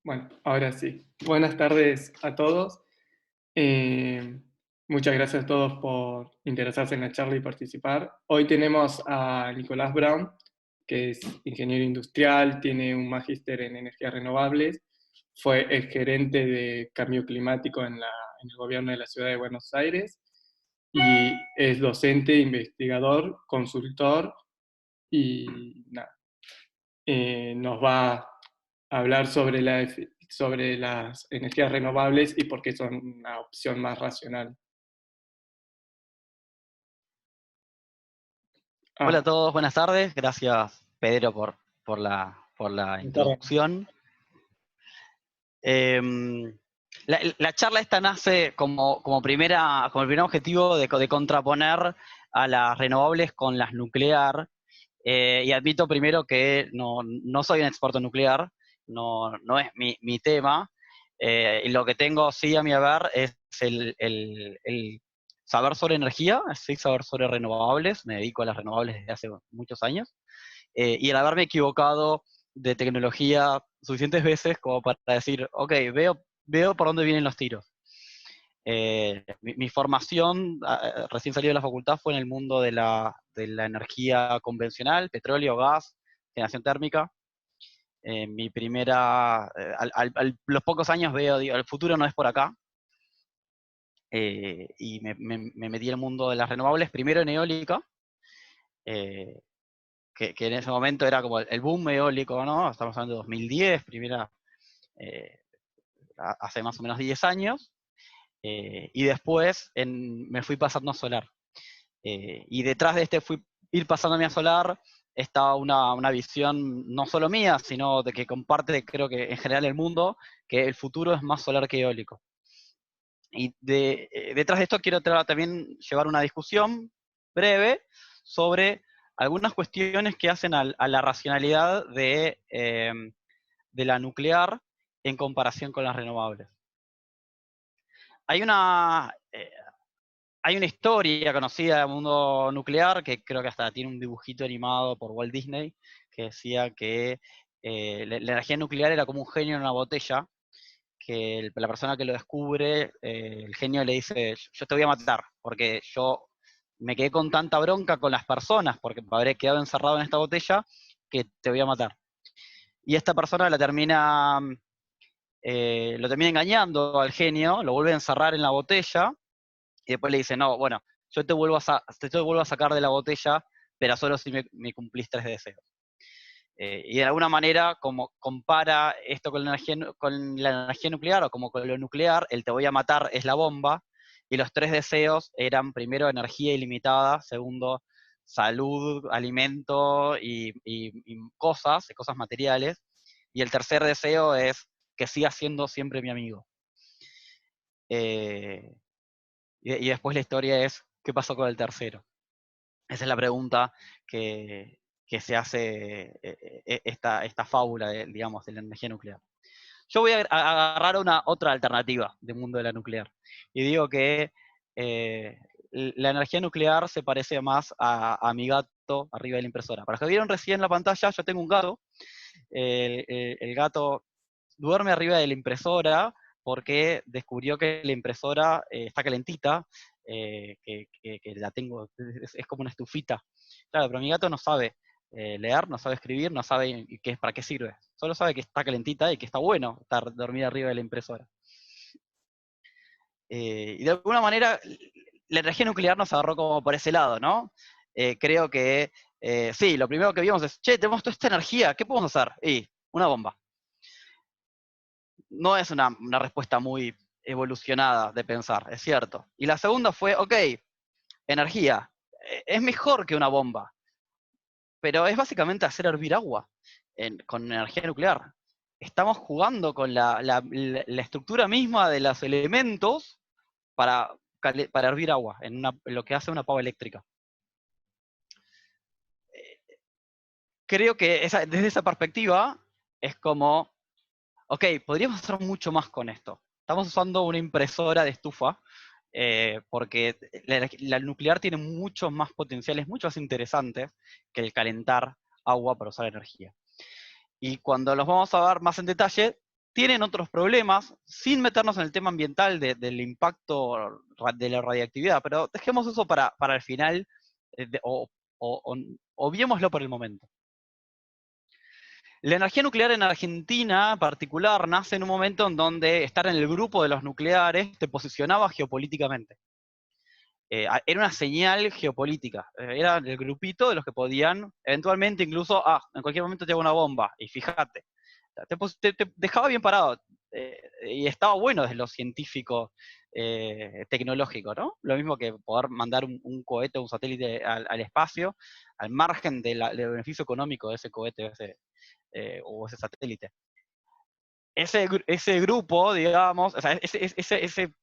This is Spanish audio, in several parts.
Bueno, ahora sí. Buenas tardes a todos. Eh, Muchas gracias a todos por interesarse en la charla y participar. Hoy tenemos a Nicolás Brown, que es ingeniero industrial, tiene un magíster en energías renovables, fue el gerente de cambio climático en el gobierno de la ciudad de Buenos Aires y es docente, investigador, consultor y nada, nos va a hablar sobre sobre las energías renovables y por qué son una opción más racional. Hola a Ah, todos, buenas tardes. Gracias, Pedro, por la buenas tardes. introducción. La charla esta nace como el primer objetivo de contraponer a las renovables con las nuclear. Y admito primero que no soy un experto nuclear, no es mi tema. Y lo que tengo sí a mi haber es el saber sobre energía, sí saber sobre renovables. Me dedico a las renovables desde hace muchos años. Y el haberme equivocado de tecnología suficientes veces como para decir, ok, veo por dónde vienen los tiros. Mi formación, recién salido de la facultad, fue en el mundo de la energía convencional, petróleo, gas, generación térmica. Mi primera, los pocos años veo, digo, el futuro no es por acá. Y me metí en el mundo de las renovables, primero en eólica, eh, que en ese momento era como el boom eólico, ¿no? Estamos hablando de 2010, eh, hace más o menos 10 años. Y después me fui pasando a solar. Y detrás de ir pasándome a solar está una visión no solo mía, sino de que comparte, creo que en general el mundo, que el futuro es más solar que eólico. Y detrás de esto quiero también llevar una discusión breve sobre algunas cuestiones que hacen a la racionalidad de la nuclear en comparación con las renovables. Hay una, eh, Hay una historia conocida del mundo nuclear, que creo que hasta tiene un dibujito animado por Walt Disney, que decía que la energía nuclear era como un genio en una botella, que la persona que lo descubre, el genio le dice, yo te voy a matar, porque yo me quedé con tanta bronca con las personas, porque habré quedado encerrado en esta botella, que te voy a matar. Y esta persona lo termina engañando al genio, lo vuelve a encerrar en la botella, y después le dice, no, bueno, te vuelvo a sacar de la botella, pero solo si me cumplís 3 deseos. Y de alguna manera, como compara esto con la energía nuclear, o como con lo nuclear, el te voy a matar es la bomba, y los 3 deseos eran, primero, energía ilimitada, segundo, salud, alimento y cosas materiales, y el tercer deseo es que siga siendo siempre mi amigo. Eh, y después la historia es, ¿qué pasó con el tercero? Esa es la pregunta que se hace esta fábula, digamos, de la energía nuclear. Yo voy a agarrar otra alternativa del mundo de la nuclear. Y digo que eh, la energía nuclear se parece más a mi gato arriba de la impresora. Para los que vieron recién en la pantalla, yo tengo un gato. El gato duerme arriba de la impresora porque descubrió que la impresora está calentita, que la tengo, es como una estufita. Claro, pero mi gato no sabe leer, no sabe escribir, no sabe para qué sirve. Solo sabe que está calentita y que está bueno estar dormida arriba de la impresora. Y de alguna manera, la energía nuclear nos agarró como por ese lado, ¿no? Creo que sí, lo primero que vimos es, che, tenemos toda esta energía, ¿qué podemos hacer? Y una bomba. No es una respuesta muy evolucionada de pensar, es cierto. Y la segunda fue, ok, energía, es mejor que una bomba, pero es básicamente hacer hervir agua con energía nuclear. Estamos jugando con la estructura misma de los elementos para hervir agua, en lo que hace una pava eléctrica. Creo que desde esa perspectiva es como, ok, podríamos hacer mucho más con esto. Estamos usando una impresora de estufa, porque la nuclear tiene muchos más potenciales, mucho más interesantes que el calentar agua para usar energía. Y cuando los vamos a ver más en detalle, tienen otros problemas, sin meternos en el tema ambiental del impacto de la radiactividad, pero dejemos eso para el final, obviémoslo por el momento. La energía nuclear en Argentina, en particular, nace en un momento en donde estar en el grupo de los nucleares te posicionaba geopolíticamente. Era una señal geopolítica. Era el grupito de los que podían, eventualmente, incluso, en cualquier momento te hago una bomba, y fíjate. Te dejaba bien parado. Y estaba bueno desde lo científico tecnológico, ¿no? Lo mismo que poder mandar un cohete o un satélite al espacio, al margen del beneficio económico de ese cohete o ese satélite. Ese grupo, digamos, o sea, ese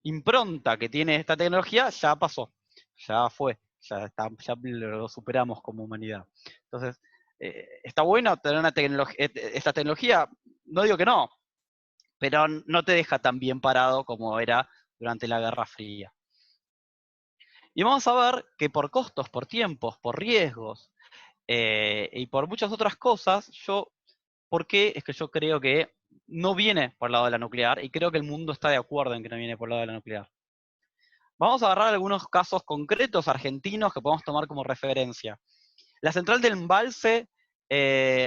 impronta que tiene esta tecnología ya pasó, ya fue, ya lo superamos como humanidad. Entonces, está bueno tener esta tecnología, no digo que no, pero no te deja tan bien parado como era durante la Guerra Fría. Y vamos a ver que por costos, por tiempos, por riesgos y por muchas otras cosas, ¿por qué es que yo creo que no viene por el lado de la nuclear? Y creo que el mundo está de acuerdo en que no viene por el lado de la nuclear. Vamos a agarrar algunos casos concretos argentinos que podemos tomar como referencia. La central del Embalse,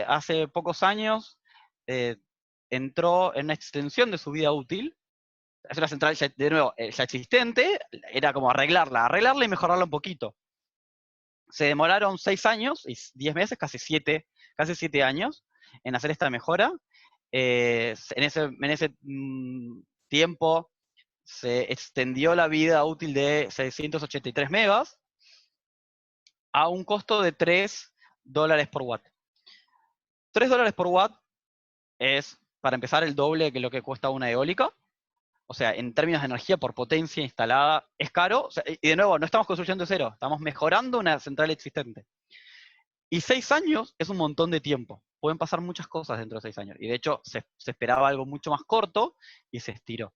hace pocos años, entró en una extensión de su vida útil. Es una central, de nuevo, ya existente, era como arreglarla y mejorarla un poquito. Se demoraron 6 años y 10 meses, casi 7 años, en hacer esta mejora. En ese tiempo se extendió la vida útil de 683 megas a un costo de $3 por watt. $3 por watt es, para empezar, el doble que lo que cuesta una eólica. O sea, en términos de energía por potencia instalada, es caro. O sea, y de nuevo, no estamos construyendo de cero, estamos mejorando una central existente. Y 6 años es un montón de tiempo. Pueden pasar muchas cosas dentro de 6 años. Y de hecho, se esperaba algo mucho más corto y se estiró.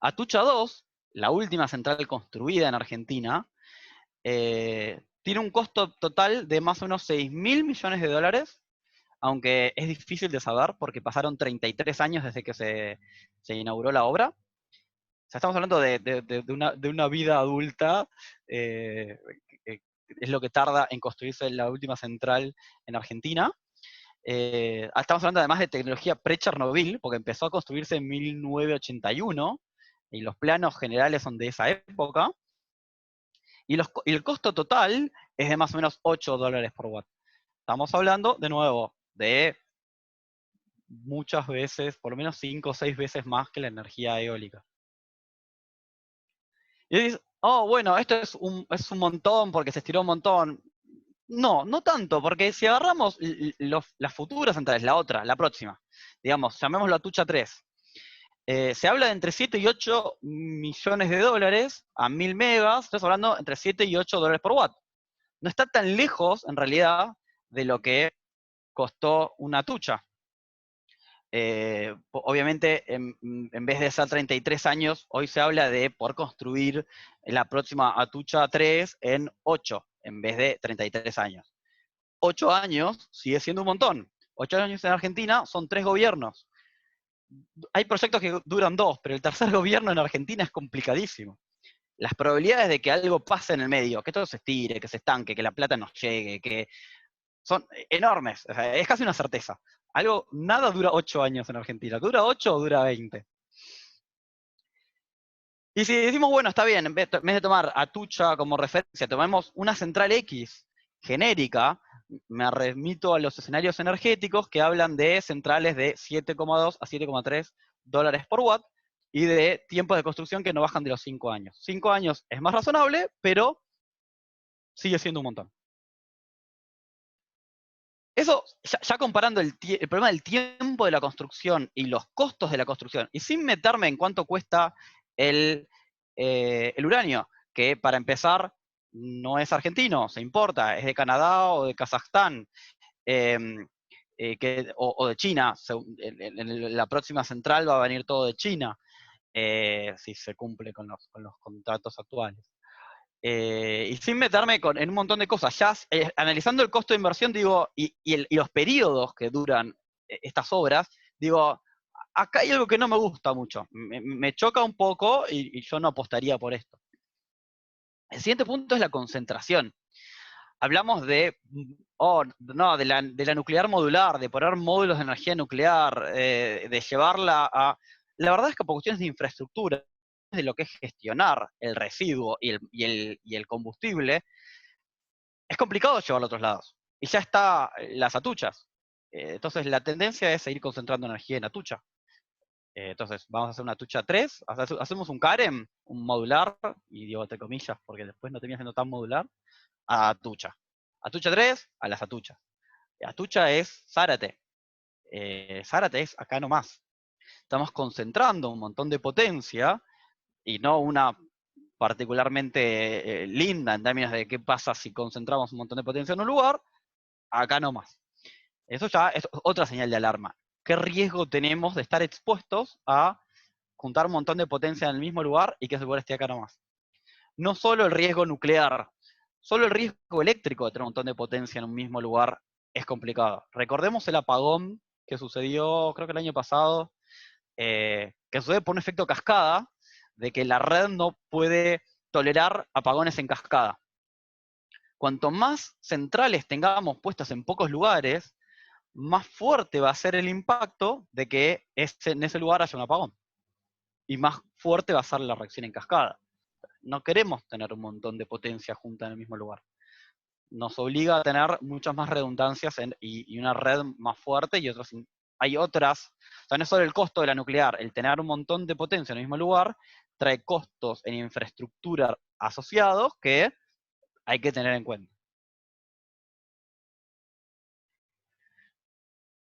Atucha 2, la última central construida en Argentina, tiene un costo total de más o menos $6.000 millones, aunque es difícil de saber porque pasaron 33 años desde que se inauguró la obra. O sea, estamos hablando de una vida adulta, es lo que tarda en construirse la última central en Argentina. Estamos hablando además de tecnología pre-Chernobyl, porque empezó a construirse en 1981, y los planos generales son de esa época. Y el costo total es de más o menos $8 por watt. Estamos hablando, de nuevo, de muchas veces, por lo menos 5 o 6 veces más que la energía eólica. Y dices, bueno, esto es un montón porque se estiró un montón. No, no tanto, porque si agarramos las futuras centrales, la próxima, digamos, llamémoslo Atucha 3, se habla de entre 7 y 8 millones de dólares a 1000 megas, estamos hablando entre 7 y 8 dólares por watt. No está tan lejos, en realidad, de lo que costó una Atucha. Obviamente, en vez de ser 33 años, hoy se habla de por construir la próxima Atucha 3 en 8, en vez de 33 años. 8 años sigue siendo un montón. 8 años en Argentina son 3 gobiernos. Hay proyectos que duran 2, pero el tercer gobierno en Argentina es complicadísimo. Las probabilidades de que algo pase en el medio, que todo se estire, que se estanque, que la plata nos llegue, que son enormes. O sea, es casi una certeza. Nada dura 8 años en Argentina. ¿Dura 8 o dura 20? Y si decimos, bueno, está bien, en vez de tomar Atucha como referencia, tomemos una central X genérica, me remito a los escenarios energéticos que hablan de centrales de 7,2 a 7,3 dólares por watt y de tiempos de construcción que no bajan de los 5 años. 5 años es más razonable, pero sigue siendo un montón. Eso, ya comparando el problema del tiempo de la construcción y los costos de la construcción, y sin meterme en cuánto cuesta el uranio, que para empezar no es argentino, se importa, es de Canadá o de Kazajstán, o de China. En la próxima central va a venir todo de China, si se cumple con los contratos actuales. Y sin meterme en un montón de cosas, ya analizando el costo de inversión, digo, y los periodos que duran estas obras, digo, acá hay algo que no me gusta mucho, me choca un poco y yo no apostaría por esto. El siguiente punto es la concentración. Hablamos de, no, de la nuclear modular, de poner módulos de energía nuclear, de llevarla a... La verdad es que por cuestiones de infraestructura, de lo que es gestionar el residuo y el combustible, es complicado llevarlo a otros lados. Y ya está las atuchas. Entonces la tendencia es seguir concentrando energía en atucha. Entonces vamos a hacer una atucha 3, hacemos un CAREM, un modular, y digo entre comillas, porque después no termina siendo tan modular, a atucha. Atucha 3, a las atuchas. Atucha es Zárate. Zárate es acá nomás. Estamos concentrando un montón de potencia, y no una particularmente linda en términos de qué pasa si concentramos un montón de potencia en un lugar, acá nomás. Eso ya es otra señal de alarma. ¿Qué riesgo tenemos de estar expuestos a juntar un montón de potencia en el mismo lugar y que ese lugar esté acá nomás? No solo el riesgo nuclear, solo el riesgo eléctrico de tener un montón de potencia en un mismo lugar es complicado. Recordemos el apagón que sucedió, creo que el año pasado, que sucede por un efecto cascada, de que la red no puede tolerar apagones en cascada. Cuanto más centrales tengamos puestas en pocos lugares, más fuerte va a ser el impacto de que en ese lugar haya un apagón. Y más fuerte va a ser la reacción en cascada. No queremos tener un montón de potencia junta en el mismo lugar. Nos obliga a tener muchas más redundancias y una red más fuerte y hay otras. O sea, no es solo el costo de la nuclear, el tener un montón de potencia en el mismo lugar trae costos en infraestructura asociados que hay que tener en cuenta.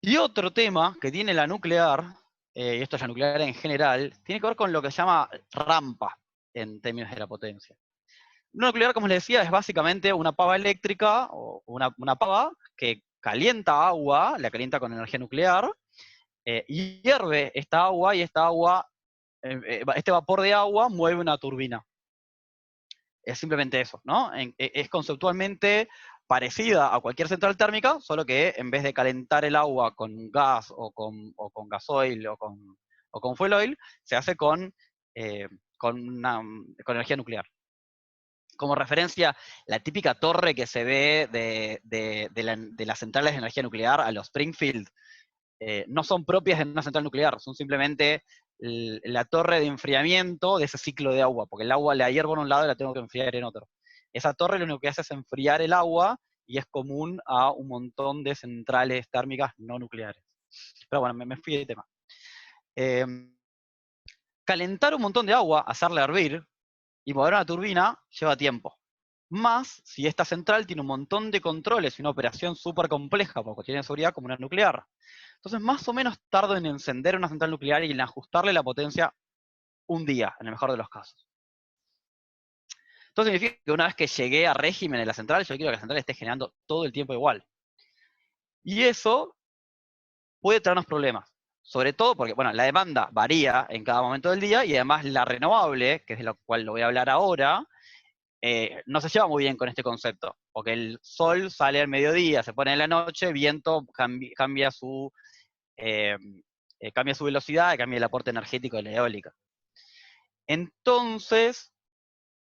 Y otro tema que tiene la nuclear, y esto es la nuclear en general, tiene que ver con lo que se llama rampa en términos de la potencia. Una nuclear, como les decía, es básicamente una pava eléctrica o una pava que calienta agua, la calienta con energía nuclear, y hierve esta agua y este vapor de agua mueve una turbina. Es simplemente eso, ¿no? Es conceptualmente parecida a cualquier central térmica, solo que en vez de calentar el agua con gas o con gasoil o con fuel oil, se hace con energía nuclear. Como referencia, la típica torre que se ve de las centrales de energía nuclear a los Springfield, no son propias de una central nuclear, son simplemente la torre de enfriamiento de ese ciclo de agua, porque el agua la hiervo en un lado y la tengo que enfriar en otro. Esa torre lo único que hace es enfriar el agua y es común a un montón de centrales térmicas no nucleares. Pero bueno, me fui del tema. Calentar un montón de agua, hacerla hervir y mover una turbina lleva tiempo. Más si esta central tiene un montón de controles y una operación súper compleja por cuestiones de seguridad como una nuclear. Entonces, más o menos tardo en encender una central nuclear y en ajustarle la potencia un día, en el mejor de los casos. Entonces significa que una vez que llegué a régimen de la central, yo quiero que la central esté generando todo el tiempo igual. Y eso puede traernos problemas. Sobre todo porque, bueno, la demanda varía en cada momento del día y además la renovable, que es de lo cual lo voy a hablar ahora, no se lleva muy bien con este concepto, porque el sol sale al mediodía, se pone en la noche, viento cambia su velocidad y cambia el aporte energético de la eólica. Entonces,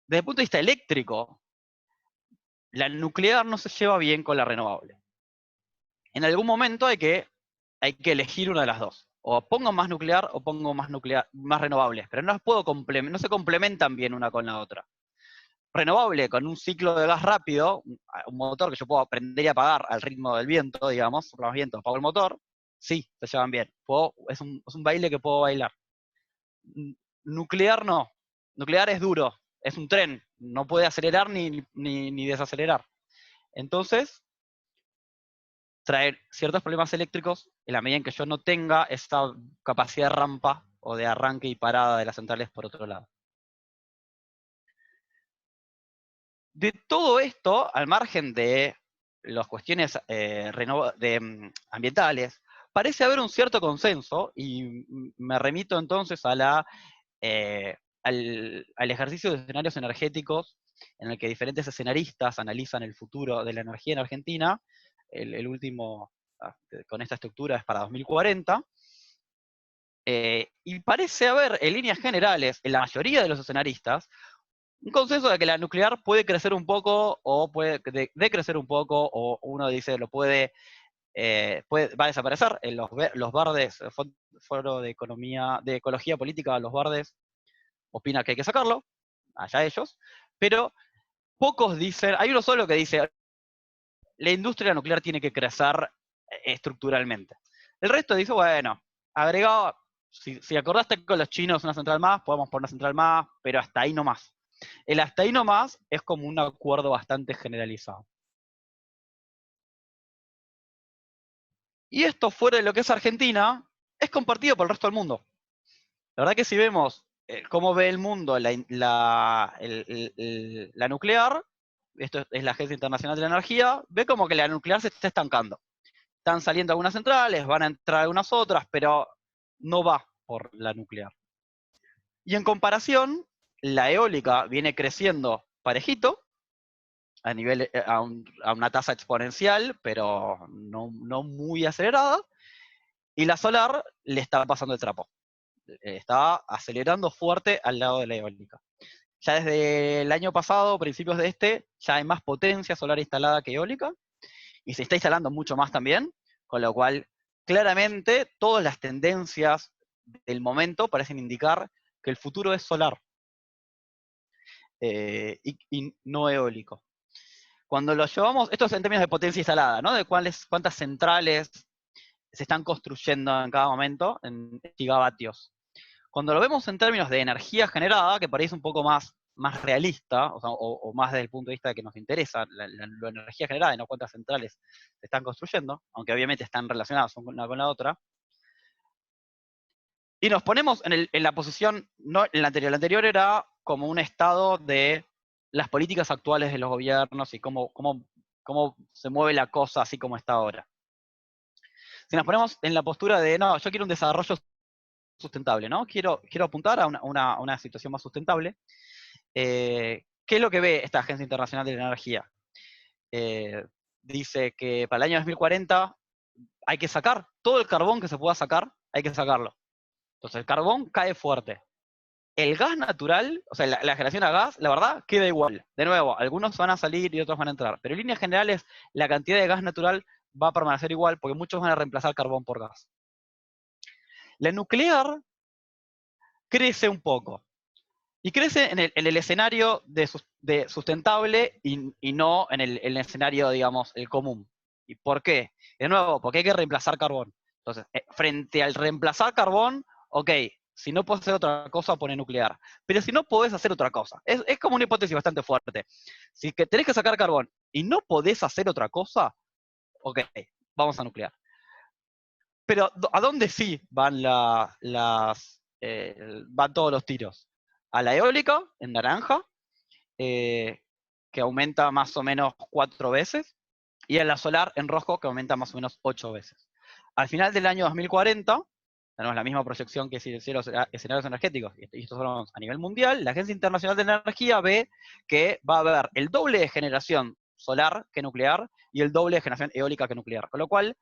desde el punto de vista eléctrico, la nuclear no se lleva bien con la renovable. En algún momento hay que elegir una de las dos. O pongo más nuclear o pongo más renovables, pero no se complementan bien una con la otra. Renovable con un ciclo de gas rápido, un motor que yo puedo aprender y apagar al ritmo del viento, digamos, sopla más viento, apago el motor, sí, se llevan bien. Es un baile que puedo bailar. Nuclear no. Nuclear es duro, es un tren, no puede acelerar ni desacelerar. Entonces, traer ciertos problemas eléctricos en la medida en que yo no tenga esta capacidad de rampa o de arranque y parada de las centrales por otro lado. De todo esto, al margen de las cuestiones ambientales, parece haber un cierto consenso, y me remito entonces al ejercicio de escenarios energéticos en el que diferentes escenaristas analizan el futuro de la energía en Argentina. El último con esta estructura es para 2040, Y parece haber, en líneas generales, en la mayoría de los escenaristas, un consenso de que la nuclear puede crecer un poco, o puede decrecer un poco, o uno dice va a desaparecer. En los Bardes, el Foro de Ecología Política, los Bardes, opina que hay que sacarlo, allá ellos, pero pocos dicen, hay uno solo que dice, la industria nuclear tiene que crecer estructuralmente. El resto dice, bueno, agregado, si acordaste con los chinos una central más, podemos poner una central más, pero hasta ahí nomás. El hasta ahí nomás es como un acuerdo bastante generalizado. Y esto, fuera de lo que es Argentina, es compartido por el resto del mundo. La verdad que si vemos cómo ve el mundo la nuclear, esto es la Agencia Internacional de la Energía, ve como que la nuclear se está estancando. Están saliendo algunas centrales, van a entrar algunas otras, pero no va por la nuclear. Y en comparación, la eólica viene creciendo parejito, a una tasa exponencial, pero no muy acelerada, y la solar le está pasando el trapo. Está acelerando fuerte al lado de la eólica. Ya desde el año pasado, principios de ya hay más potencia solar instalada que eólica, y se está instalando mucho más también, con lo cual claramente todas las tendencias del momento parecen indicar que el futuro es solar y no eólico. Cuando lo llevamos, esto es en términos de potencia instalada, ¿no? De cuántas centrales se están construyendo en cada momento en gigavatios. Cuando lo vemos en términos de energía generada, que parece un poco más realista, o más desde el punto de vista de que nos interesa la energía generada y no cuántas centrales se están construyendo, aunque obviamente están relacionadas una con la otra, y nos ponemos en la posición, no en la anterior era como un estado de las políticas actuales de los gobiernos y cómo se mueve la cosa así como está ahora. Si nos ponemos en la postura de, no, yo quiero un desarrollo sustentable, ¿no? Quiero apuntar a una situación más sustentable. ¿Qué es lo que ve esta Agencia Internacional de la Energía? Dice que para el año 2040 hay que sacar todo el carbón que se pueda sacar, hay que sacarlo. Entonces el carbón cae fuerte. El gas natural, o sea, la generación a gas, la verdad, queda igual. De nuevo, algunos van a salir y otros van a entrar. Pero en líneas generales, la cantidad de gas natural va a permanecer igual porque muchos van a reemplazar carbón por gas. La nuclear crece un poco. Y crece en el escenario de sustentable y no en el escenario, digamos, el común. ¿Y por qué? De nuevo, porque hay que reemplazar carbón. Entonces, frente al reemplazar carbón, ok, si no puedes hacer otra cosa, pone nuclear. Pero si no podés hacer otra cosa, es como una hipótesis bastante fuerte. Si que tenés que sacar carbón y no podés hacer otra cosa, ok, vamos a nuclear. Pero ¿a dónde sí van van todos los tiros? A la eólica, en naranja, que aumenta más o menos 4 veces, y a la solar, en rojo, que aumenta más o menos 8 veces. Al final del año 2040, tenemos la misma proyección que si los escenarios energéticos, y esto son a nivel mundial, la Agencia Internacional de la Energía ve que va a haber el doble de generación solar que nuclear, y el doble de generación eólica que nuclear. Con lo cual,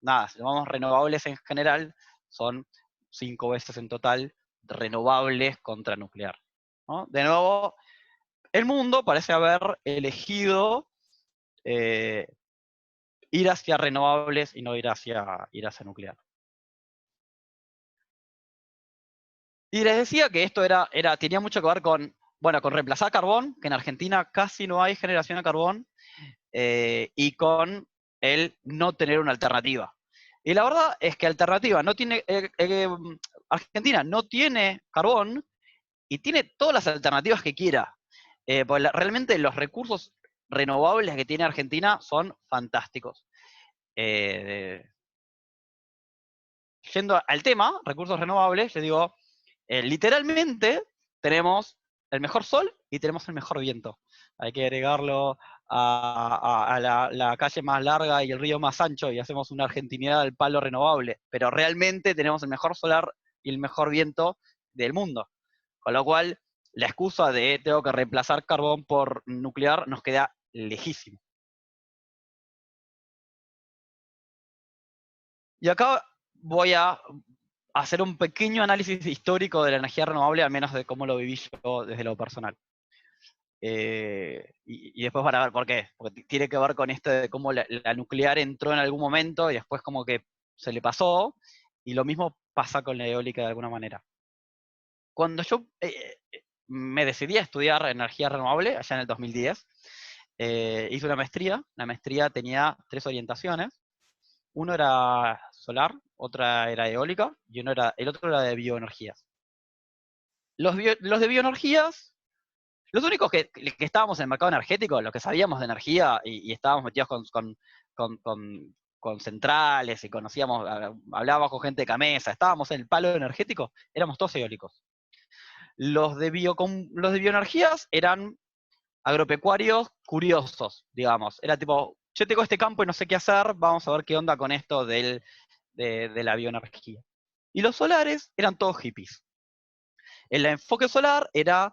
nada, si tomamos renovables en general, son 5 veces en total renovables contra nuclear, ¿no? De nuevo, el mundo parece haber elegido ir hacia renovables y no ir hacia nuclear. Y les decía que esto tenía mucho que ver con reemplazar carbón, que en Argentina casi no hay generación de carbón, y con el no tener una alternativa. Y la verdad es que alternativa no tiene, Argentina no tiene carbón y tiene todas las alternativas que quiera. Porque realmente los recursos renovables que tiene Argentina son fantásticos. Yendo al tema, recursos renovables, yo digo, literalmente tenemos el mejor sol y tenemos el mejor viento. Hay que agregarlo a la calle más larga y el río más ancho y hacemos una argentinidad al palo renovable. Pero realmente tenemos el mejor solar y el mejor viento del mundo. Con lo cual, la excusa de tengo que reemplazar carbón por nuclear nos queda lejísimo. Y acá voy a hacer un pequeño análisis histórico de la energía renovable, al menos de cómo lo viví yo desde lo personal. Y después para ver por qué, porque tiene que ver con esto de cómo la nuclear entró en algún momento y después como que se le pasó, y lo mismo pasa con la eólica de alguna manera. Cuando yo me decidí a estudiar energía renovable, allá en el 2010, hice una maestría. La maestría tenía 3 orientaciones. Uno era solar, otra era eólica, y el otro era de bioenergías. Los de bioenergías, los únicos que estábamos en el mercado energético, los que sabíamos de energía y estábamos metidos con centrales y conocíamos, hablábamos con gente de Camesa, estábamos en el palo energético, éramos todos eólicos. Los de bioenergías eran agropecuarios curiosos, digamos. Era tipo, yo tengo este campo y no sé qué hacer, vamos a ver qué onda con esto de la bioenergía. Y los solares eran todos hippies. El enfoque solar era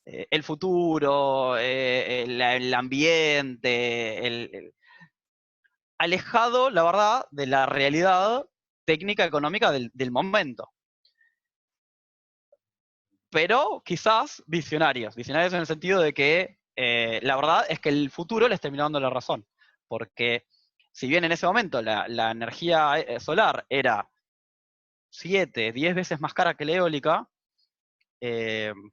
el futuro, el ambiente, alejado, la verdad, de la realidad técnica económica del momento. Pero quizás visionarios en el sentido de que la verdad es que el futuro les terminó dando la razón, porque si bien en ese momento la energía solar era 7, 10 veces más cara que la eólica, en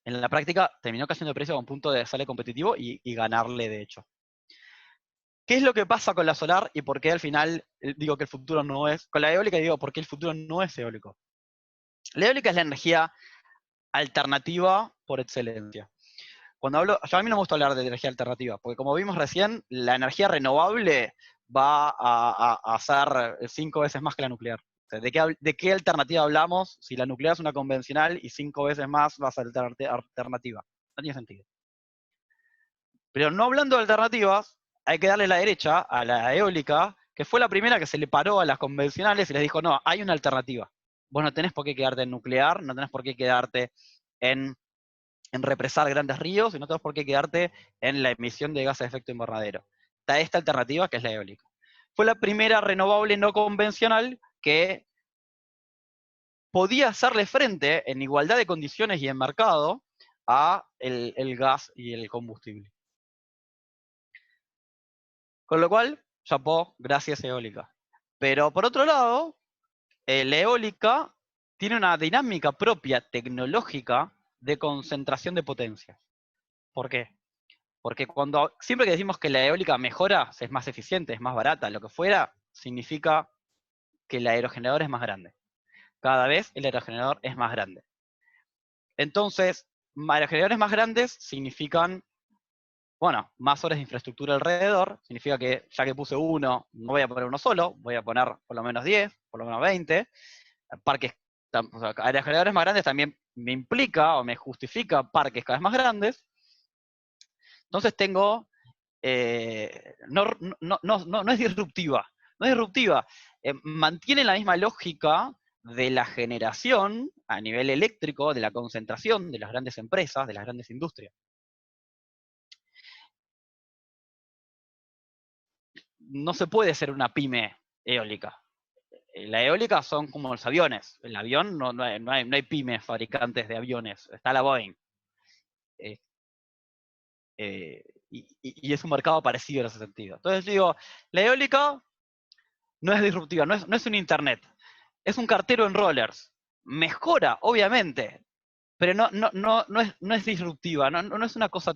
la práctica terminó cayendo de precio a un punto de sale competitivo y ganarle de hecho. ¿Qué es lo que pasa con la solar y por qué al final digo que el futuro no es, con la eólica digo por qué el futuro no es eólico? La eólica es la energía alternativa por excelencia. Cuando hablo, a mí no me gusta hablar de energía alternativa, porque como vimos recién, la energía renovable va a ser 5 veces más que la nuclear. O sea, ¿de qué alternativa hablamos si la nuclear es una convencional y 5 veces más va a ser alternativa? No tiene sentido. Pero no hablando de alternativas, hay que darle la derecha a la eólica, que fue la primera que se le paró a las convencionales y les dijo, no, hay una alternativa. Vos no tenés por qué quedarte en nuclear, no tenés por qué quedarte en represar grandes ríos y no tenés por qué quedarte en la emisión de gases de efecto invernadero. Está esta alternativa que es la eólica. Fue la primera renovable no convencional que podía hacerle frente en igualdad de condiciones y en mercado a el gas y el combustible. Con lo cual, chapó, gracias eólica. Pero por otro lado, la eólica tiene una dinámica propia tecnológica de concentración de potencia. ¿Por qué? Porque siempre que decimos que la eólica mejora, es más eficiente, es más barata, lo que fuera, significa que el aerogenerador es más grande. Cada vez el aerogenerador es más grande. Entonces, aerogeneradores más grandes significan, bueno, más horas de infraestructura alrededor, significa que ya que puse uno, no voy a poner uno solo, voy a poner por lo menos 10, por lo menos 20. Parques, o sea, aerogeneradores más grandes también me implica o me justifica parques cada vez más grandes. Entonces tengo no es disruptiva. No es disruptiva. Mantiene la misma lógica de la generación a nivel eléctrico, de la concentración de las grandes empresas, de las grandes industrias. No se puede ser una pyme eólica. La eólica son como los aviones. El avión no hay pymes fabricantes de aviones. Está la Boeing. Y es un mercado parecido en ese sentido. Entonces digo, la eólica no es disruptiva, no es un internet, es un cartero en rollers. Mejora, obviamente, pero no es disruptiva, no es una cosa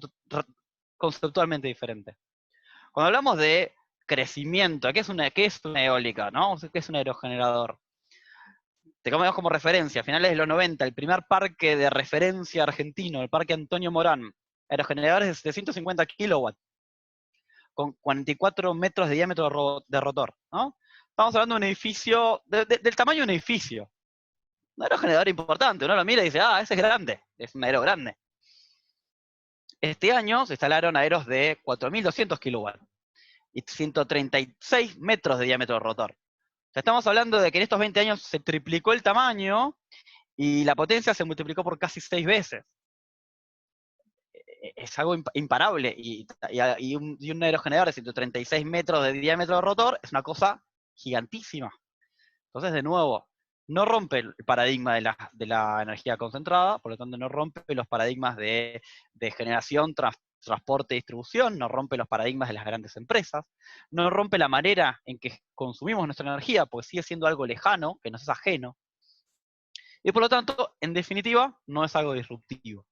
conceptualmente diferente. Cuando hablamos de crecimiento, ¿qué es una eólica? ¿No? ¿Qué es un aerogenerador? Te comemos como referencia, a finales de los 90, el primer parque de referencia argentino, el Parque Antonio Morán, aerogeneradores de 150 kilowatts, con 44 metros de diámetro de rotor, ¿no? Estamos hablando de un edificio, del tamaño de un edificio. Un aerogenerador importante, uno lo mira y dice, ah, ese es grande, es un aero grande. Este año se instalaron aeros de 4.200 kilowatts y 136 metros de diámetro de rotor. O sea, estamos hablando de que en estos 20 años se triplicó el tamaño y la potencia se multiplicó por casi 6 veces. Es algo imparable. Y un aerogenerador de 136 metros de diámetro de rotor es una cosa gigantísima. Entonces, de nuevo, no rompe el paradigma de la energía concentrada, por lo tanto no rompe los paradigmas de generación, transporte y distribución, no rompe los paradigmas de las grandes empresas, no rompe la manera en que consumimos nuestra energía, pues sigue siendo algo lejano, que nos es ajeno, y por lo tanto, en definitiva, no es algo disruptivo.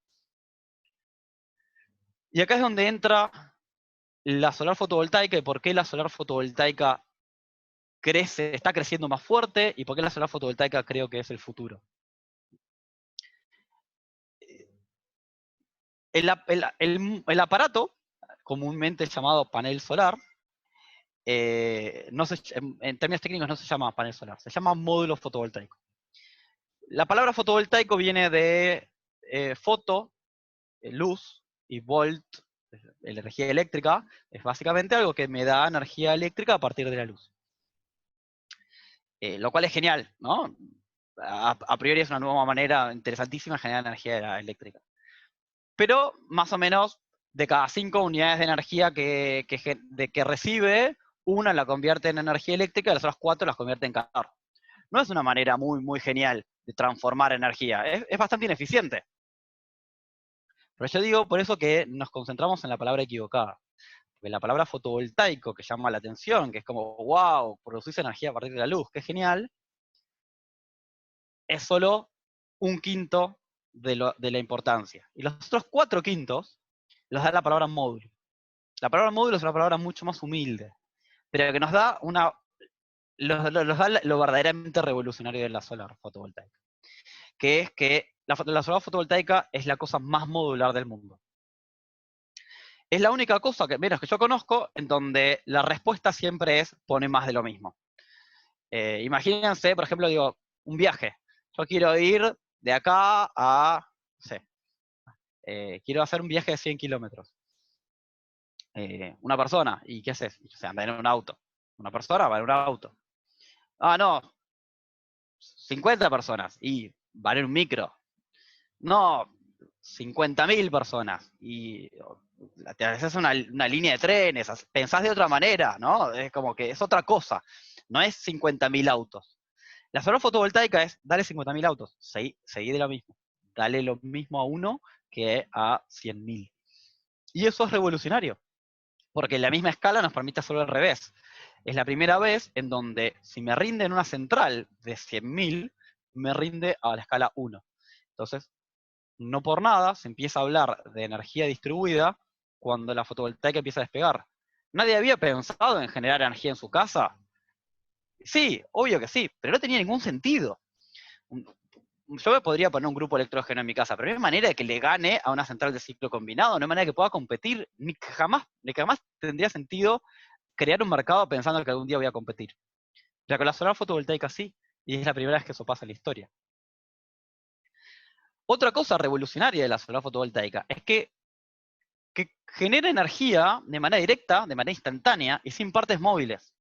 Y acá es donde entra la solar fotovoltaica y por qué la solar fotovoltaica está creciendo más fuerte y por qué la solar fotovoltaica creo que es el futuro. El aparato, comúnmente llamado panel solar, en términos técnicos no se llama panel solar, se llama módulo fotovoltaico. La palabra fotovoltaico viene de foto, luz, y volt, energía eléctrica, es básicamente algo que me da energía eléctrica a partir de la luz. Lo cual es genial, ¿no? A priori es una nueva manera interesantísima de generar energía eléctrica. Pero más o menos de cada 5 unidades de energía que recibe, una la convierte en energía eléctrica y las otras 4 las convierte en calor. No es una manera muy, muy genial de transformar energía, es bastante ineficiente. Pero yo digo por eso que nos concentramos en la palabra equivocada. Porque la palabra fotovoltaico, que llama la atención, que es como, wow, producís energía a partir de la luz, qué genial, es solo 1/5 de la importancia. Y los otros 4/5 los da la palabra módulo. La palabra módulo es una palabra mucho más humilde, pero que nos da nos da lo verdaderamente revolucionario de la solar fotovoltaica, que es que la solar fotovoltaica es la cosa más modular del mundo. Es la única cosa que, menos que yo conozco, en donde la respuesta siempre es pone más de lo mismo. Imagínense, por ejemplo, digo, un viaje. Yo quiero ir de acá a, no sé, quiero hacer un viaje de 100 kilómetros. Una persona, ¿y qué haces? O sea, anda en un auto. Una persona va en un auto. Ah, no, 50 personas, y va en un micro. No, 50.000 personas, y te haces una línea de trenes, pensás de otra manera, ¿no? Es como que es otra cosa, no es 50.000 autos. La solar fotovoltaica es, dale 50.000 autos, seguí de lo mismo, dale lo mismo a uno que a 100.000. Y eso es revolucionario, porque la misma escala nos permite hacerlo al revés. Es la primera vez en donde si me rinde en una central de 100.000, me rinde a la escala 1. Entonces, no por nada se empieza a hablar de energía distribuida cuando la fotovoltaica empieza a despegar. ¿Nadie había pensado en generar energía en su casa? Sí, obvio que sí, pero no tenía ningún sentido. Yo me podría poner un grupo electrógeno en mi casa, pero no hay manera de que le gane a una central de ciclo combinado, no hay manera de que pueda competir, ni que jamás tendría sentido crear un mercado pensando que algún día voy a competir. Ya con la solar fotovoltaica sí, y es la primera vez que eso pasa en la historia. Otra cosa revolucionaria de la solar fotovoltaica es que genera energía de manera directa, de manera instantánea y sin partes móviles.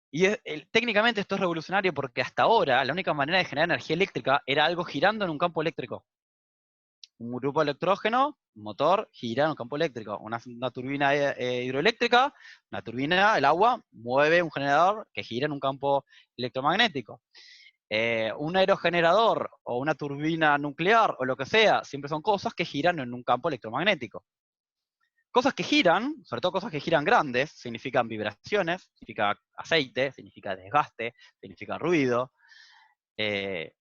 Y técnicamente esto es revolucionario porque hasta ahora la única manera de generar energía eléctrica era algo girando en un campo eléctrico. Un grupo electrógeno, un motor, gira en un campo eléctrico. Una turbina hidroeléctrica, una turbina, el agua, mueve un generador que gira en un campo electromagnético. Un aerogenerador o una turbina nuclear o lo que sea, siempre son cosas que giran en un campo electromagnético. Cosas que giran, sobre todo cosas que giran grandes, significan vibraciones, significa aceite, significa desgaste, significa ruido. El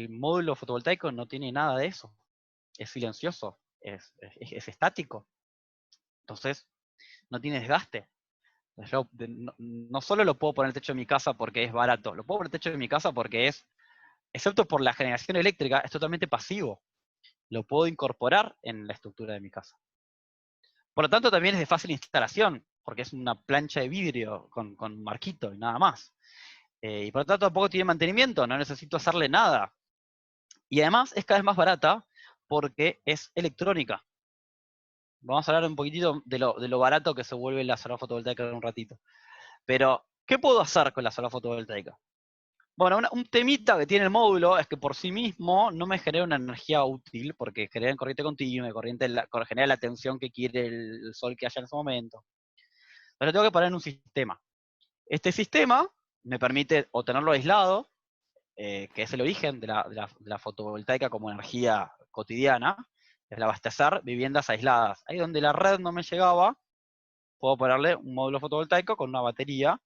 módulo fotovoltaico no tiene nada de eso. Es silencioso, es estático. Entonces, no tiene desgaste. Yo no solo lo puedo poner en el techo de mi casa porque es barato, lo puedo poner en el techo de mi casa porque excepto por la generación eléctrica, es totalmente pasivo. Lo puedo incorporar en la estructura de mi casa. Por lo tanto, también es de fácil instalación, porque es una plancha de vidrio con marquito y nada más. Y por lo tanto, tampoco tiene mantenimiento, no necesito hacerle nada. Y además es cada vez más barata porque es electrónica. Vamos a hablar un poquitito de lo barato que se vuelve la solar fotovoltaica en un ratito. Pero, ¿qué puedo hacer con la solar fotovoltaica? Bueno, un temita que tiene el módulo es que por sí mismo no me genera una energía útil, porque genera corriente continua, genera la tensión que quiere el sol que haya en ese momento. Pero lo tengo que poner en un sistema. Este sistema me permite o tenerlo aislado, que es el origen de la fotovoltaica como energía cotidiana, es el abastecer viviendas aisladas. Ahí donde la red no me llegaba, puedo ponerle un módulo fotovoltaico con una batería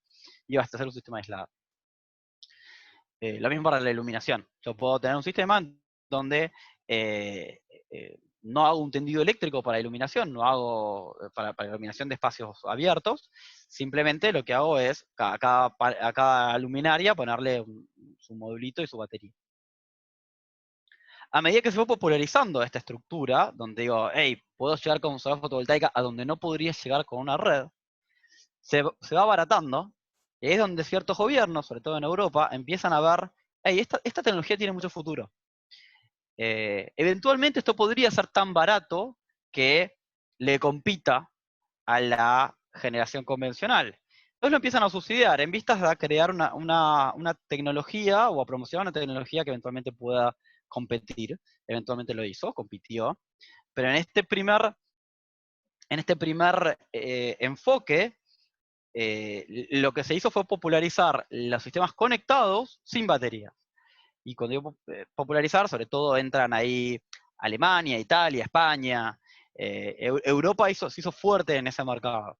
y abastecer un sistema aislado. Lo mismo para la iluminación. Yo puedo tener un sistema donde no hago un tendido eléctrico para iluminación, no hago para iluminación de espacios abiertos, simplemente lo que hago es a cada luminaria ponerle su modulito y su batería. A medida que se va popularizando esta estructura, donde digo, hey, puedo llegar con solar fotovoltaica a donde no podría llegar con una red, se va abaratando, y es donde ciertos gobiernos, sobre todo en Europa, empiezan a ver, hey, esta tecnología tiene mucho futuro. Eventualmente esto podría ser tan barato que le compita a la generación convencional. Entonces lo empiezan a subsidiar en vistas a crear una tecnología o a promocionar una tecnología que eventualmente pueda competir. Eventualmente lo hizo, compitió. Pero en este primer enfoque, lo que se hizo fue popularizar los sistemas conectados sin batería. Y cuando digo popularizar, sobre todo entran ahí Alemania, Italia, España. Europa se hizo fuerte en ese mercado.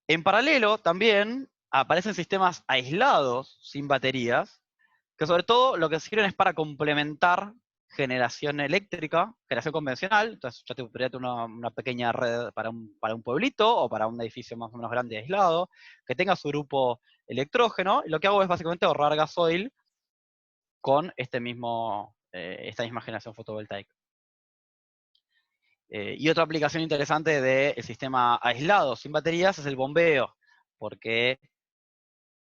En paralelo, también aparecen sistemas aislados, sin baterías, que sobre todo lo que sirven es para complementar generación eléctrica, generación convencional. Entonces yo te podría tener una pequeña red para un pueblito o para un edificio más o menos grande y aislado, que tenga su grupo electrógeno, y lo que hago es básicamente ahorrar gasoil con esta misma generación fotovoltaica. Y otra aplicación interesante del sistema aislado sin baterías es el bombeo, porque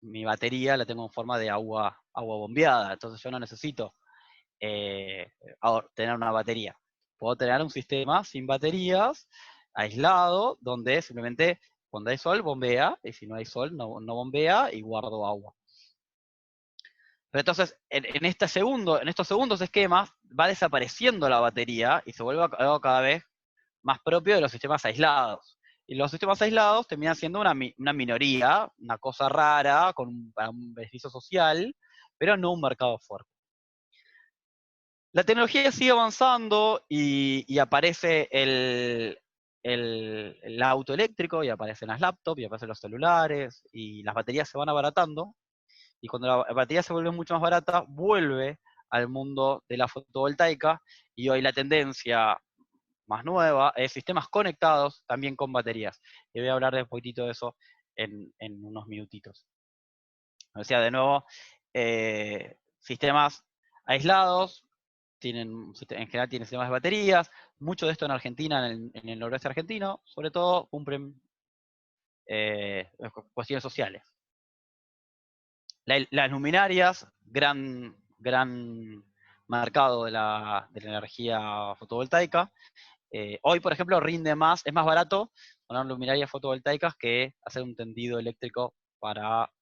mi batería la tengo en forma de agua bombeada, entonces yo no necesito tener una batería. Puedo tener un sistema sin baterías, aislado, donde simplemente cuando hay sol bombea, y si no hay sol no bombea, y guardo agua. Pero entonces, en estos segundos esquemas, va desapareciendo la batería y se vuelve algo cada vez más propio de los sistemas aislados. Y los sistemas aislados terminan siendo una minoría, una cosa rara, para un beneficio social, pero no un mercado fuerte. La tecnología sigue avanzando y aparece el auto eléctrico, y aparecen las laptops, y aparecen los celulares, y las baterías se van abaratando. Y cuando la batería se vuelve mucho más barata, vuelve al mundo de la fotovoltaica, y hoy la tendencia más nueva es sistemas conectados también con baterías. Y voy a hablar de un poquitito de eso en unos minutitos. O sea, de nuevo, sistemas aislados, en general tienen sistemas de baterías, mucho de esto en Argentina, en el noroeste argentino, sobre todo cumplen cuestiones sociales. Las luminarias, gran mercado de la energía fotovoltaica. Hoy, por ejemplo, rinde más, es más barato poner luminarias fotovoltaicas que hacer un tendido eléctrico para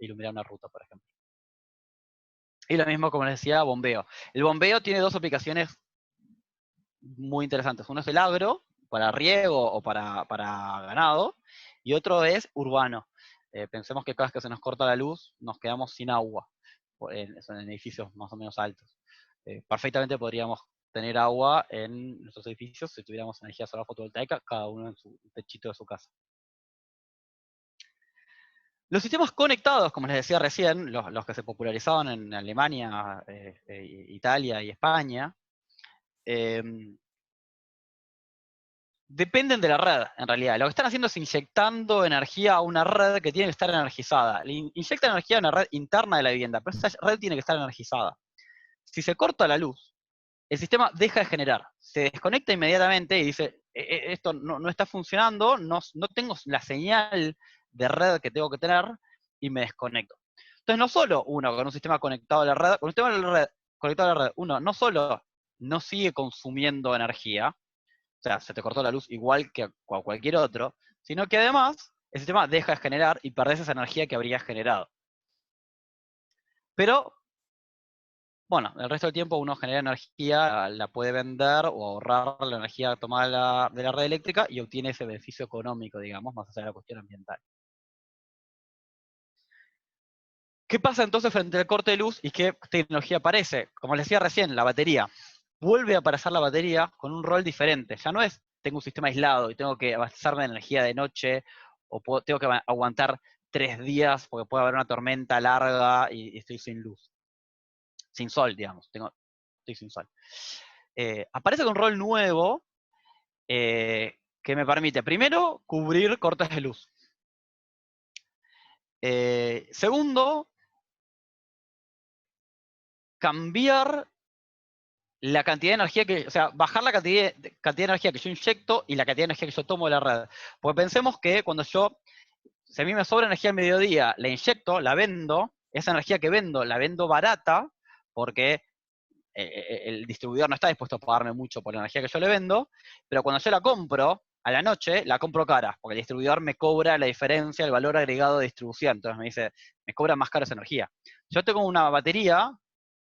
iluminar una ruta, por ejemplo. Y lo mismo, como les decía, bombeo. El bombeo tiene dos aplicaciones muy interesantes. Uno es el agro, para riego o para ganado, y otro es urbano. Pensemos que cada vez que se nos corta la luz, nos quedamos sin agua, son en edificios más o menos altos. Perfectamente podríamos tener agua en nuestros edificios si tuviéramos energía solar fotovoltaica, cada uno en su techito de su casa. Los sistemas conectados, como les decía recién, los que se popularizaban en Alemania, Italia y España, dependen de la red, en realidad. Lo que están haciendo es inyectando energía a una red que tiene que estar energizada. Inyecta energía a una red interna de la vivienda, pero esa red tiene que estar energizada. Si se corta la luz, el sistema deja de generar, se desconecta inmediatamente y dice, esto no está funcionando, no tengo la señal de red que tengo que tener, y me desconecto. Entonces no solo uno con un sistema conectado a la red, conectado a la red, uno no solo no sigue consumiendo energía, o sea, se te cortó la luz igual que a cualquier otro, sino que además el sistema deja de generar y perdés esa energía que habrías generado. Pero bueno, el resto del tiempo uno genera energía, la puede vender o ahorrar la energía tomada de la red eléctrica y obtiene ese beneficio económico, digamos, más allá de la cuestión ambiental. ¿Qué pasa entonces frente al corte de luz y qué tecnología aparece? Como les decía recién, la batería. Vuelve a aparecer la batería con un rol diferente. Ya no es, tengo un sistema aislado y tengo que abastecerme de energía de noche, o tengo que aguantar 3 días porque puede haber una tormenta larga y estoy sin luz. Sin sol, digamos. Estoy sin sol. Aparece con un rol nuevo que me permite, primero, cubrir cortes de luz. Segundo, cambiar la cantidad de energía o sea, bajar la cantidad de energía que yo inyecto y la cantidad de energía que yo tomo de la red. Porque pensemos que cuando si a mí me sobra energía al mediodía, la inyecto, la vendo, esa energía que vendo, la vendo barata, porque el distribuidor no está dispuesto a pagarme mucho por la energía que yo le vendo, pero cuando yo la compro a la noche, la compro cara, porque el distribuidor me cobra la diferencia, el valor agregado de distribución. Entonces me dice, me cobra más caro esa energía. Yo tengo una batería,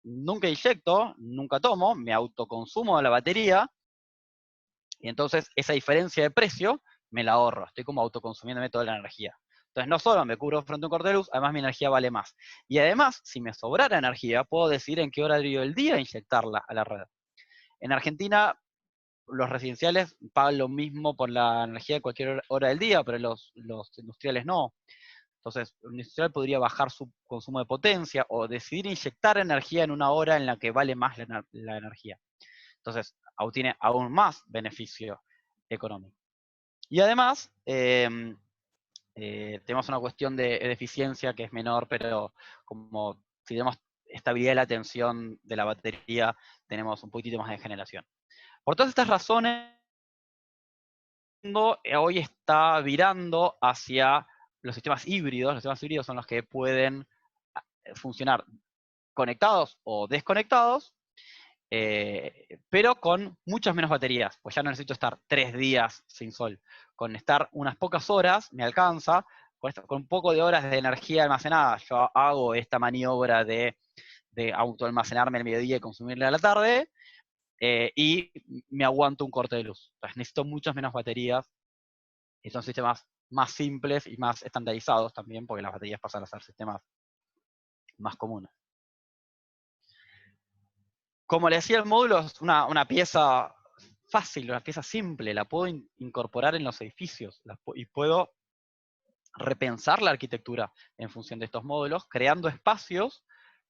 nunca inyecto, nunca tomo, me autoconsumo de la batería, y entonces esa diferencia de precio me la ahorro. Estoy como autoconsumiéndome toda la energía. Entonces no solo me cubro frente a un corte de luz, además mi energía vale más. Y además, si me sobrara energía, puedo decidir en qué horario del día inyectarla a la red. En Argentina, los residenciales pagan lo mismo por la energía de cualquier hora del día, pero los industriales no. Entonces, un industrial podría bajar su consumo de potencia o decidir inyectar energía en una hora en la que vale más la energía. Entonces, tiene aún más beneficio económico. Y además, tenemos una cuestión de eficiencia que es menor, pero como si tenemos estabilidad de la tensión de la batería, tenemos un poquitito más de generación. Por todas estas razones, hoy está virando hacia los sistemas híbridos. Los sistemas híbridos son los que pueden funcionar conectados o desconectados, pero con muchas menos baterías, pues ya no necesito estar 3 días sin sol. Con estar unas pocas horas me alcanza, con un poco de horas de energía almacenada, yo hago esta maniobra de autoalmacenarme al mediodía y consumirla a la tarde, y me aguanto un corte de luz. Entonces necesito muchas menos baterías, y son sistemas más simples y más estandarizados también, porque las baterías pasan a ser sistemas más comunes. Como le decía, el módulo es una pieza fácil, una pieza simple, la puedo incorporar en los edificios y puedo repensar la arquitectura en función de estos módulos, creando espacios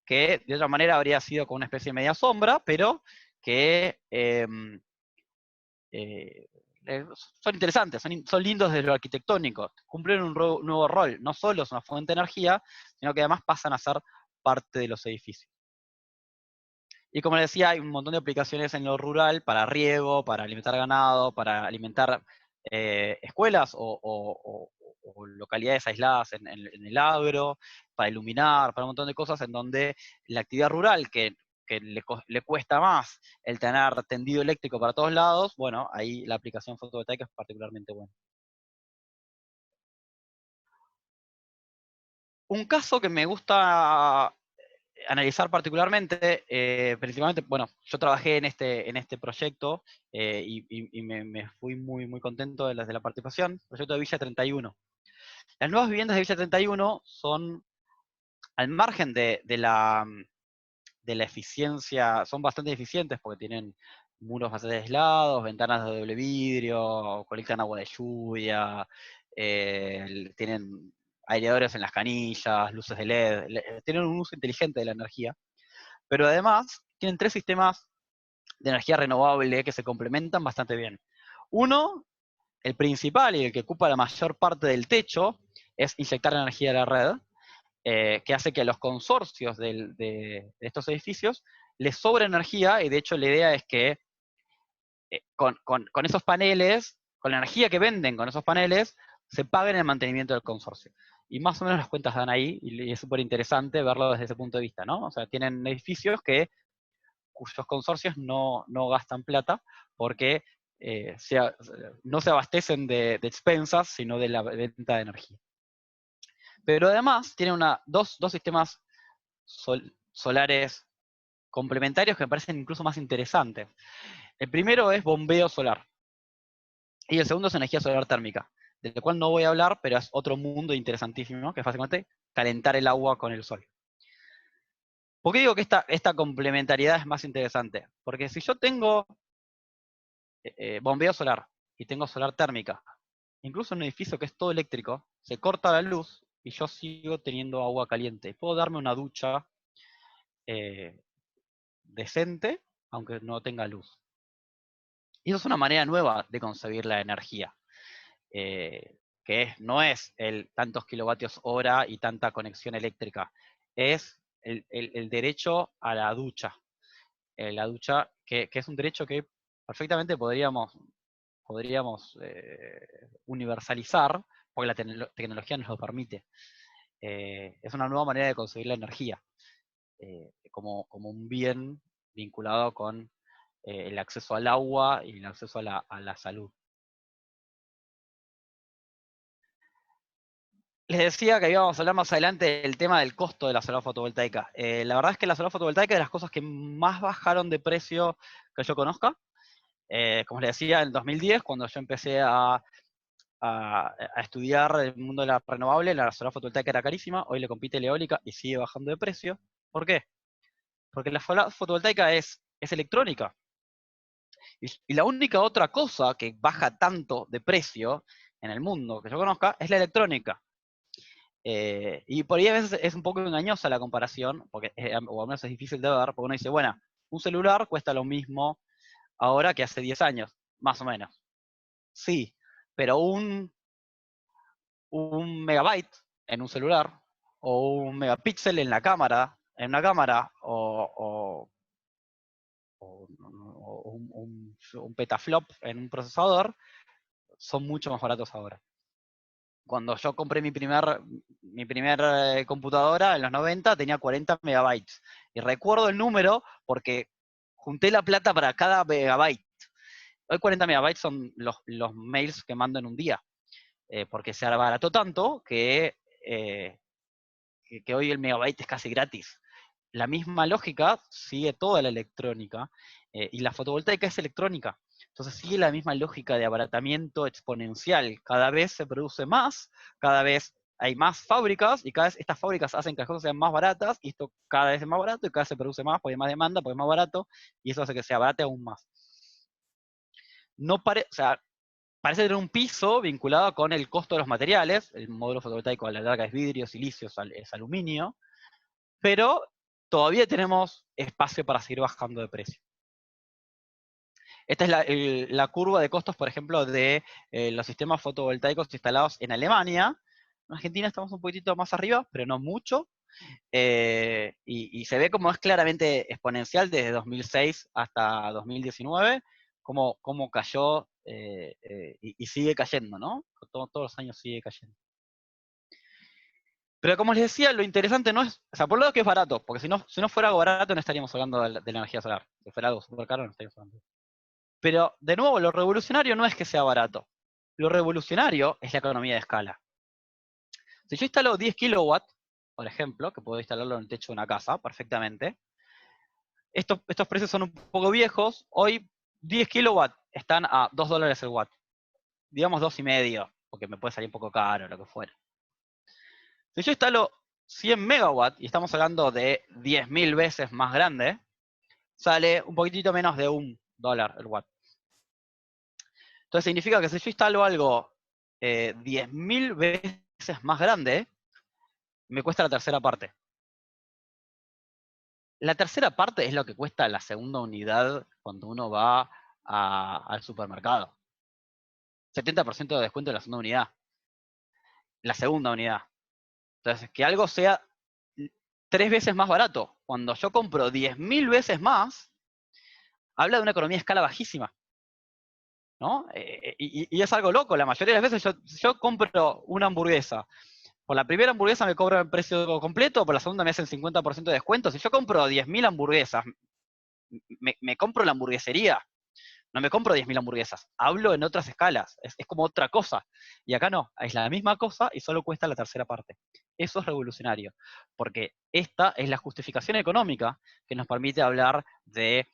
que de otra manera habría sido como una especie de media sombra, pero que son interesantes, son lindos desde lo arquitectónico, cumplen un nuevo rol, no solo es una fuente de energía, sino que además pasan a ser parte de los edificios. Y como les decía, hay un montón de aplicaciones en lo rural para riego, para alimentar ganado, para alimentar escuelas o localidades aisladas en el agro, para iluminar, para un montón de cosas en donde la actividad rural, que le cuesta más el tener tendido eléctrico para todos lados, bueno, ahí la aplicación fotovoltaica es particularmente buena. Un caso que me gusta analizar particularmente, principalmente, bueno, yo trabajé en este proyecto y me fui muy contento de la participación, proyecto de Villa 31. Las nuevas viviendas de Villa 31 son, al margen de la eficiencia, son bastante eficientes porque tienen muros bastante aislados, ventanas de doble vidrio, colectan agua de lluvia, tienen aireadores en las canillas, luces de LED, tienen un uso inteligente de la energía. Pero además tienen 3 sistemas de energía renovable que se complementan bastante bien. Uno, el principal y el que ocupa la mayor parte del techo, es inyectar energía a la red, que hace que a los consorcios de estos edificios les sobre energía, y de hecho la idea es que con esos paneles, con la energía que venden con esos paneles, se paguen el mantenimiento del consorcio. Y más o menos las cuentas dan ahí, y es súper interesante verlo desde ese punto de vista, ¿no? O sea, tienen edificios cuyos consorcios no gastan plata porque no se abastecen de expensas, sino de la venta de energía. Pero además tienen dos sistemas solares complementarios que me parecen incluso más interesantes. El primero es bombeo solar, y el segundo es energía solar térmica, del cual no voy a hablar, pero es otro mundo interesantísimo, que es básicamente calentar el agua con el sol. ¿Por qué digo que esta complementariedad es más interesante? Porque si yo tengo bombeo solar y tengo solar térmica, incluso en un edificio que es todo eléctrico, se corta la luz y yo sigo teniendo agua caliente. Puedo darme una ducha eh, decente, aunque no tenga luz. Y eso es una manera nueva de concebir la energía, no es el tantos kilovatios hora y tanta conexión eléctrica, es el derecho a la ducha. La ducha, que es un derecho que perfectamente podríamos universalizar, porque la tecnología nos lo permite. Es una nueva manera de concebir la energía, como un bien vinculado con el acceso al agua y el acceso a la salud. Les decía que íbamos a hablar más adelante del tema del costo de la solar fotovoltaica. La verdad es que la solar fotovoltaica es de las cosas que más bajaron de precio que yo conozca. Como les decía, en 2010, cuando yo empecé a estudiar el mundo de la renovable, la solar fotovoltaica era carísima, hoy le compite la eólica y sigue bajando de precio. ¿Por qué? Porque la solar fotovoltaica es electrónica. Y la única otra cosa que baja tanto de precio en el mundo que yo conozca es la electrónica. Y por ahí a veces es un poco engañosa la comparación, porque, o al menos es difícil de ver, porque uno dice, bueno, un celular cuesta lo mismo ahora que hace 10 años, más o menos. Sí, pero un megabyte en un celular, o un megapíxel en la cámara, en una cámara, o un petaflop en un procesador, son mucho más baratos ahora. Cuando yo compré mi primer computadora en los 90 tenía 40 megabytes. Y recuerdo el número porque junté la plata para cada megabyte. Hoy 40 megabytes son los mails que mando en un día. Porque se abarató tanto que hoy el megabyte es casi gratis. La misma lógica sigue toda la electrónica, y la fotovoltaica es electrónica. Entonces sigue la misma lógica de abaratamiento exponencial. Cada vez se produce más, cada vez hay más fábricas, y cada vez estas fábricas hacen que las cosas sean más baratas, y esto cada vez es más barato, y cada vez se produce más, porque hay más demanda, porque es más barato, y eso hace que se abarate aún más. O sea, parece tener un piso vinculado con el costo de los materiales. El módulo fotovoltaico a la larga es vidrio, silicio, es aluminio, pero todavía tenemos espacio para seguir bajando de precio. Esta es la curva de costos, por ejemplo, de los sistemas fotovoltaicos instalados en Alemania. En Argentina estamos un poquitito más arriba, pero no mucho. Y se ve como es claramente exponencial desde 2006 hasta 2019, cómo cayó y sigue cayendo, ¿no? Todos los años sigue cayendo. Pero como les decía, lo interesante no es, o sea, por lo lado que es barato, porque si no fuera algo barato no estaríamos hablando de la energía solar. Si fuera algo súper caro no estaríamos hablando. Pero, de nuevo, lo revolucionario no es que sea barato. Lo revolucionario es la economía de escala. Si yo instalo 10 kilowatts, por ejemplo, que puedo instalarlo en el techo de una casa perfectamente, estos precios son un poco viejos. Hoy 10 kilowatts están a $2 el watt. Digamos 2,5, porque me puede salir un poco caro, lo que fuera. Si yo instalo 100 megawatts, y estamos hablando de 10.000 veces más grande, sale un poquitito menos de $1 el watt. Entonces significa que si yo instalo algo 10.000 veces más grande, me cuesta la tercera parte. La tercera parte es lo que cuesta la segunda unidad cuando uno va al supermercado. 70% de descuento en la segunda unidad. La segunda unidad. Entonces, que algo sea 3 veces más barato, cuando yo compro 10.000 veces más, habla de una economía de escala bajísima. ¿No? Y es algo loco. La mayoría de las veces yo compro una hamburguesa. Por la primera hamburguesa me cobran el precio completo, por la segunda me hacen 50% de descuento. Si yo compro 10.000 hamburguesas, me compro la hamburguesería. No me compro 10.000 hamburguesas. Hablo en otras escalas. Es como otra cosa. Y acá no. Es la misma cosa y solo cuesta la tercera parte. Eso es revolucionario. Porque esta es la justificación económica que nos permite hablar de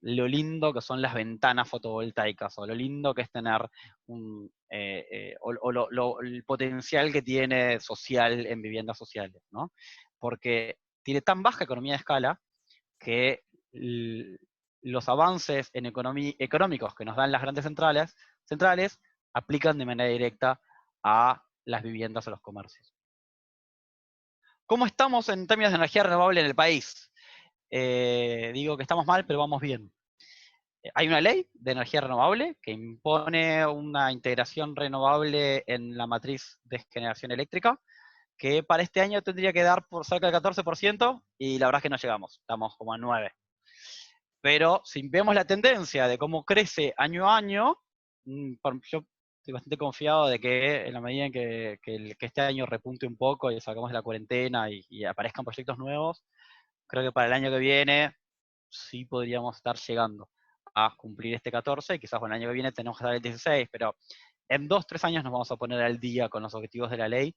lo lindo que son las ventanas fotovoltaicas, o lo lindo que es tener el potencial que tiene social en viviendas sociales, ¿no? Porque tiene tan baja economía de escala que los avances en económicos que nos dan las grandes centrales aplican de manera directa a las viviendas o los comercios. ¿Cómo estamos en términos de energía renovable en el país? Digo que estamos mal, pero vamos bien. Hay una ley de energía renovable que impone una integración renovable en la matriz de generación eléctrica, que para este año tendría que dar por cerca del 14%, y la verdad es que no llegamos, estamos como a 9%. Pero si vemos la tendencia de cómo crece año a año, yo estoy bastante confiado de que en la medida en que este año repunte un poco y sacamos la cuarentena y aparezcan proyectos nuevos, creo que para el año que viene sí podríamos estar llegando a cumplir este 14, y quizás el año que viene tenemos que dar el 16, pero en 2-3 años nos vamos a poner al día con los objetivos de la ley,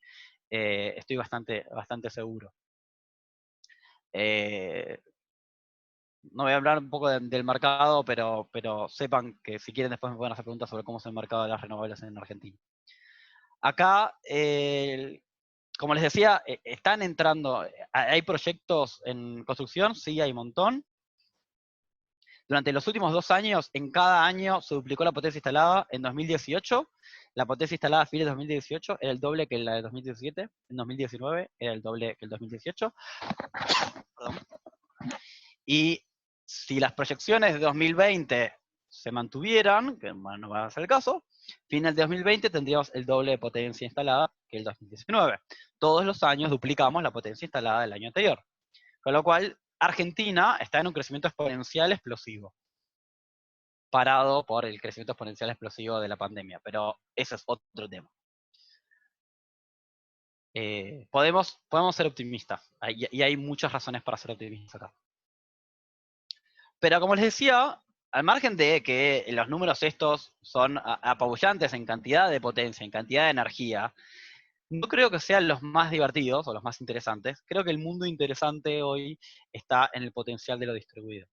estoy bastante seguro. No voy a hablar un poco del mercado, pero sepan que si quieren después me pueden hacer preguntas sobre cómo es el mercado de las renovables en Argentina. Acá, como les decía, están entrando, hay proyectos en construcción, sí, hay un montón. Durante los últimos 2 años, en cada año se duplicó la potencia instalada. En 2018, la potencia instalada a fines de 2018 era el doble que la de 2017. En 2019 era el doble que el 2018. Perdón. Y si las proyecciones de 2020 se mantuvieran, que no va a ser el caso, final de 2020 tendríamos el doble de potencia instalada que el 2019. Todos los años duplicamos la potencia instalada del año anterior. Con lo cual, Argentina está en un crecimiento exponencial explosivo, parado por el crecimiento exponencial explosivo de la pandemia, pero ese es otro tema. Podemos ser optimistas, y hay muchas razones para ser optimistas acá. Pero como les decía, al margen de que los números estos son apabullantes en cantidad de potencia, en cantidad de energía, no creo que sean los más divertidos o los más interesantes. Creo que el mundo interesante hoy está en el potencial de lo distribuido.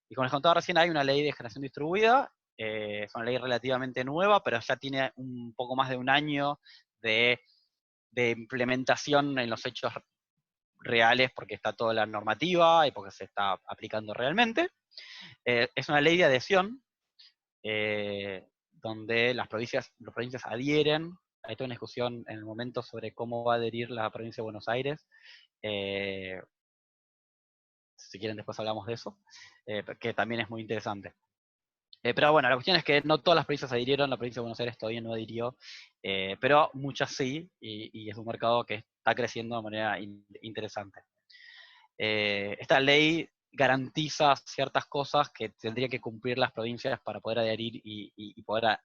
Y como les contaba recién, hay una ley de generación distribuida, es una ley relativamente nueva, pero ya tiene un poco más de un año de implementación en los hechos reales, porque está toda la normativa y porque se está aplicando realmente. Es una ley de adhesión, donde las provincias adhieren. Hay toda una discusión en el momento sobre cómo va a adherir la provincia de Buenos Aires. Si quieren después hablamos de eso, que también es muy interesante. Pero bueno, la cuestión es que no todas las provincias adhirieron, la provincia de Buenos Aires todavía no adhirió, pero muchas sí, y es un mercado que está creciendo de manera interesante. Esta ley garantiza ciertas cosas que tendrían que cumplir las provincias para poder adherir y poder,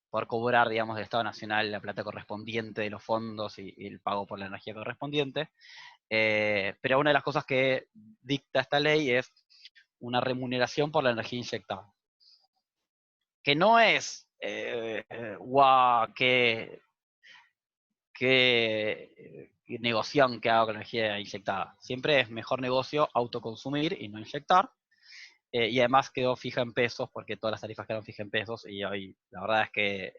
poder cobrar, digamos, del Estado Nacional la plata correspondiente de los fondos y el pago por la energía correspondiente. Pero una de las cosas que dicta esta ley es una remuneración por la energía inyectada. Que no es, guau, qué negoción que hago con energía inyectada. Siempre es mejor negocio autoconsumir y no inyectar. Y además quedó fija en pesos, porque todas las tarifas quedaron fijas en pesos, y hoy la verdad es que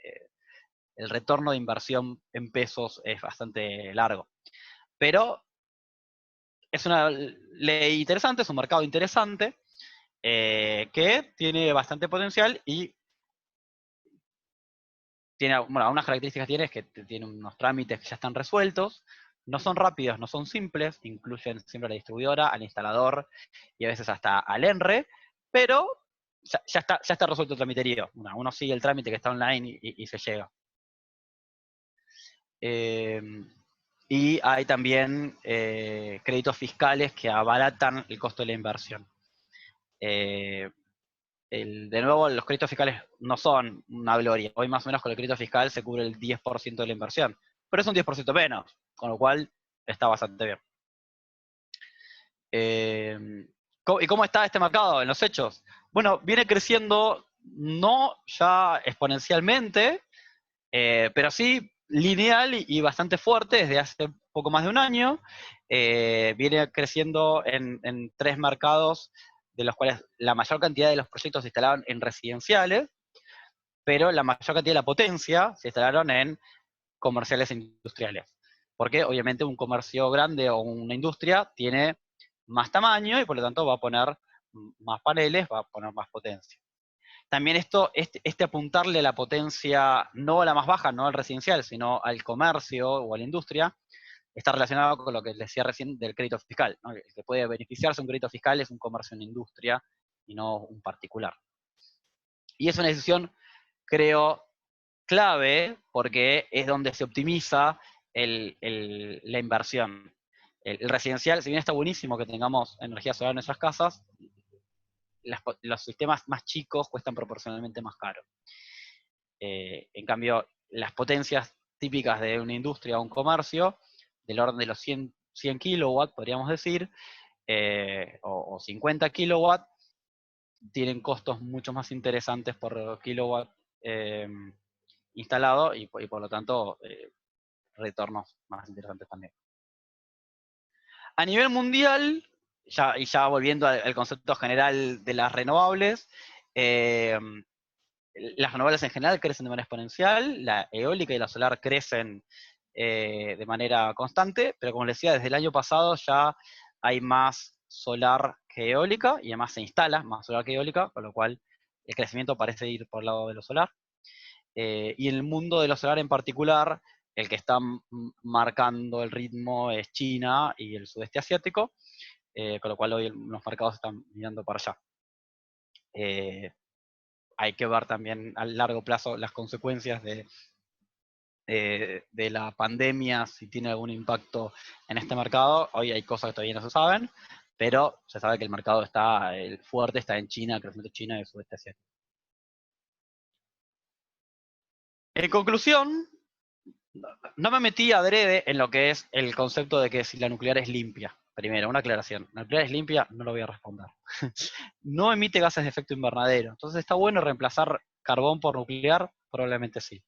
el retorno de inversión en pesos es bastante largo. Pero es una ley interesante, es un mercado interesante, que tiene bastante potencial y tiene, bueno, unas características tiene es que tiene unos trámites que ya están resueltos, no son rápidos, no son simples, incluyen siempre a la distribuidora, al instalador y a veces hasta al ENRE, pero ya está resuelto el tramiterío. Uno sigue el trámite que está online y se llega. Y hay también créditos fiscales que abaratan el costo de la inversión. De nuevo, los créditos fiscales no son una gloria. Hoy más o menos con el crédito fiscal se cubre el 10% de la inversión, pero es un 10% menos, con lo cual está bastante bien. ¿Y cómo está este mercado en los hechos? Bueno, viene creciendo no ya exponencialmente, pero sí lineal y bastante fuerte desde hace poco más de un año. Viene creciendo en 3 mercados, de los cuales la mayor cantidad de los proyectos se instalaron en residenciales, pero la mayor cantidad de la potencia se instalaron en comerciales e industriales. porque obviamente un comercio grande o una industria tiene más tamaño y por lo tanto va a poner más paneles, va a poner más potencia. También este apuntarle a la potencia, no a la más baja, no al residencial, sino al comercio o a la industria, está relacionado con lo que les decía recién del crédito fiscal, ¿no? El que puede beneficiarse de un crédito fiscal es un comercio en industria y no un particular. Y es una decisión, creo, clave porque es donde se optimiza la inversión. El residencial, si bien está buenísimo que tengamos energía solar en nuestras casas, los sistemas más chicos cuestan proporcionalmente más caro. En cambio, las potencias típicas de una industria o un comercio, del orden de los 100 kilowatts, podríamos decir, o 50 kilowatts, tienen costos mucho más interesantes por kilowatt instalado y por lo tanto retornos más interesantes también. A nivel mundial, ya volviendo al concepto general de las renovables, las renovables en general crecen de manera exponencial, la eólica y la solar crecen de manera constante, pero como les decía, desde el año pasado ya hay más solar que eólica, y además se instala más solar que eólica, con lo cual el crecimiento parece ir por el lado de lo solar. Y en el mundo de lo solar en particular, el que está marcando el ritmo es China y el sudeste asiático, con lo cual hoy los mercados están mirando para allá. Hay que ver también a largo plazo las consecuencias de la pandemia, si tiene algún impacto en este mercado. Hoy hay cosas que todavía no se saben, pero se sabe que el mercado está fuerte, está en China, el crecimiento de China y el sudeste asiático. En conclusión, no me metí adrede en lo que es el concepto de que si la nuclear es limpia. Primero, una aclaración. ¿La nuclear es limpia? No lo voy a responder. No emite gases de efecto invernadero. Entonces, ¿está bueno reemplazar carbón por nuclear? Probablemente sí.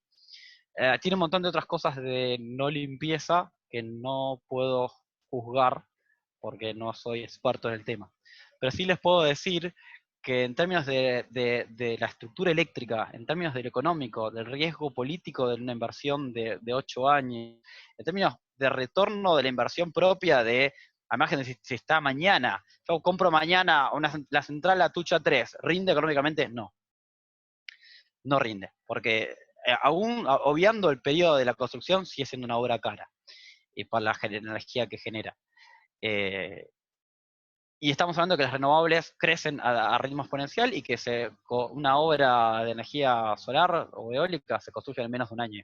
Tiene un montón de otras cosas de no limpieza que no puedo juzgar porque no soy experto en el tema. Pero sí les puedo decir que en términos de la estructura eléctrica, en términos de lo económico, del riesgo político de una inversión de 8 años, en términos de retorno de la inversión propia de, a margen de si está mañana, yo compro mañana la central Atucha 3, ¿rinde económicamente? No. No rinde, porque aún obviando el periodo de la construcción, sigue siendo una obra cara, y por la energía que genera. Y estamos hablando de que las renovables crecen a ritmo exponencial y que una obra de energía solar o eólica se construye en menos de un año,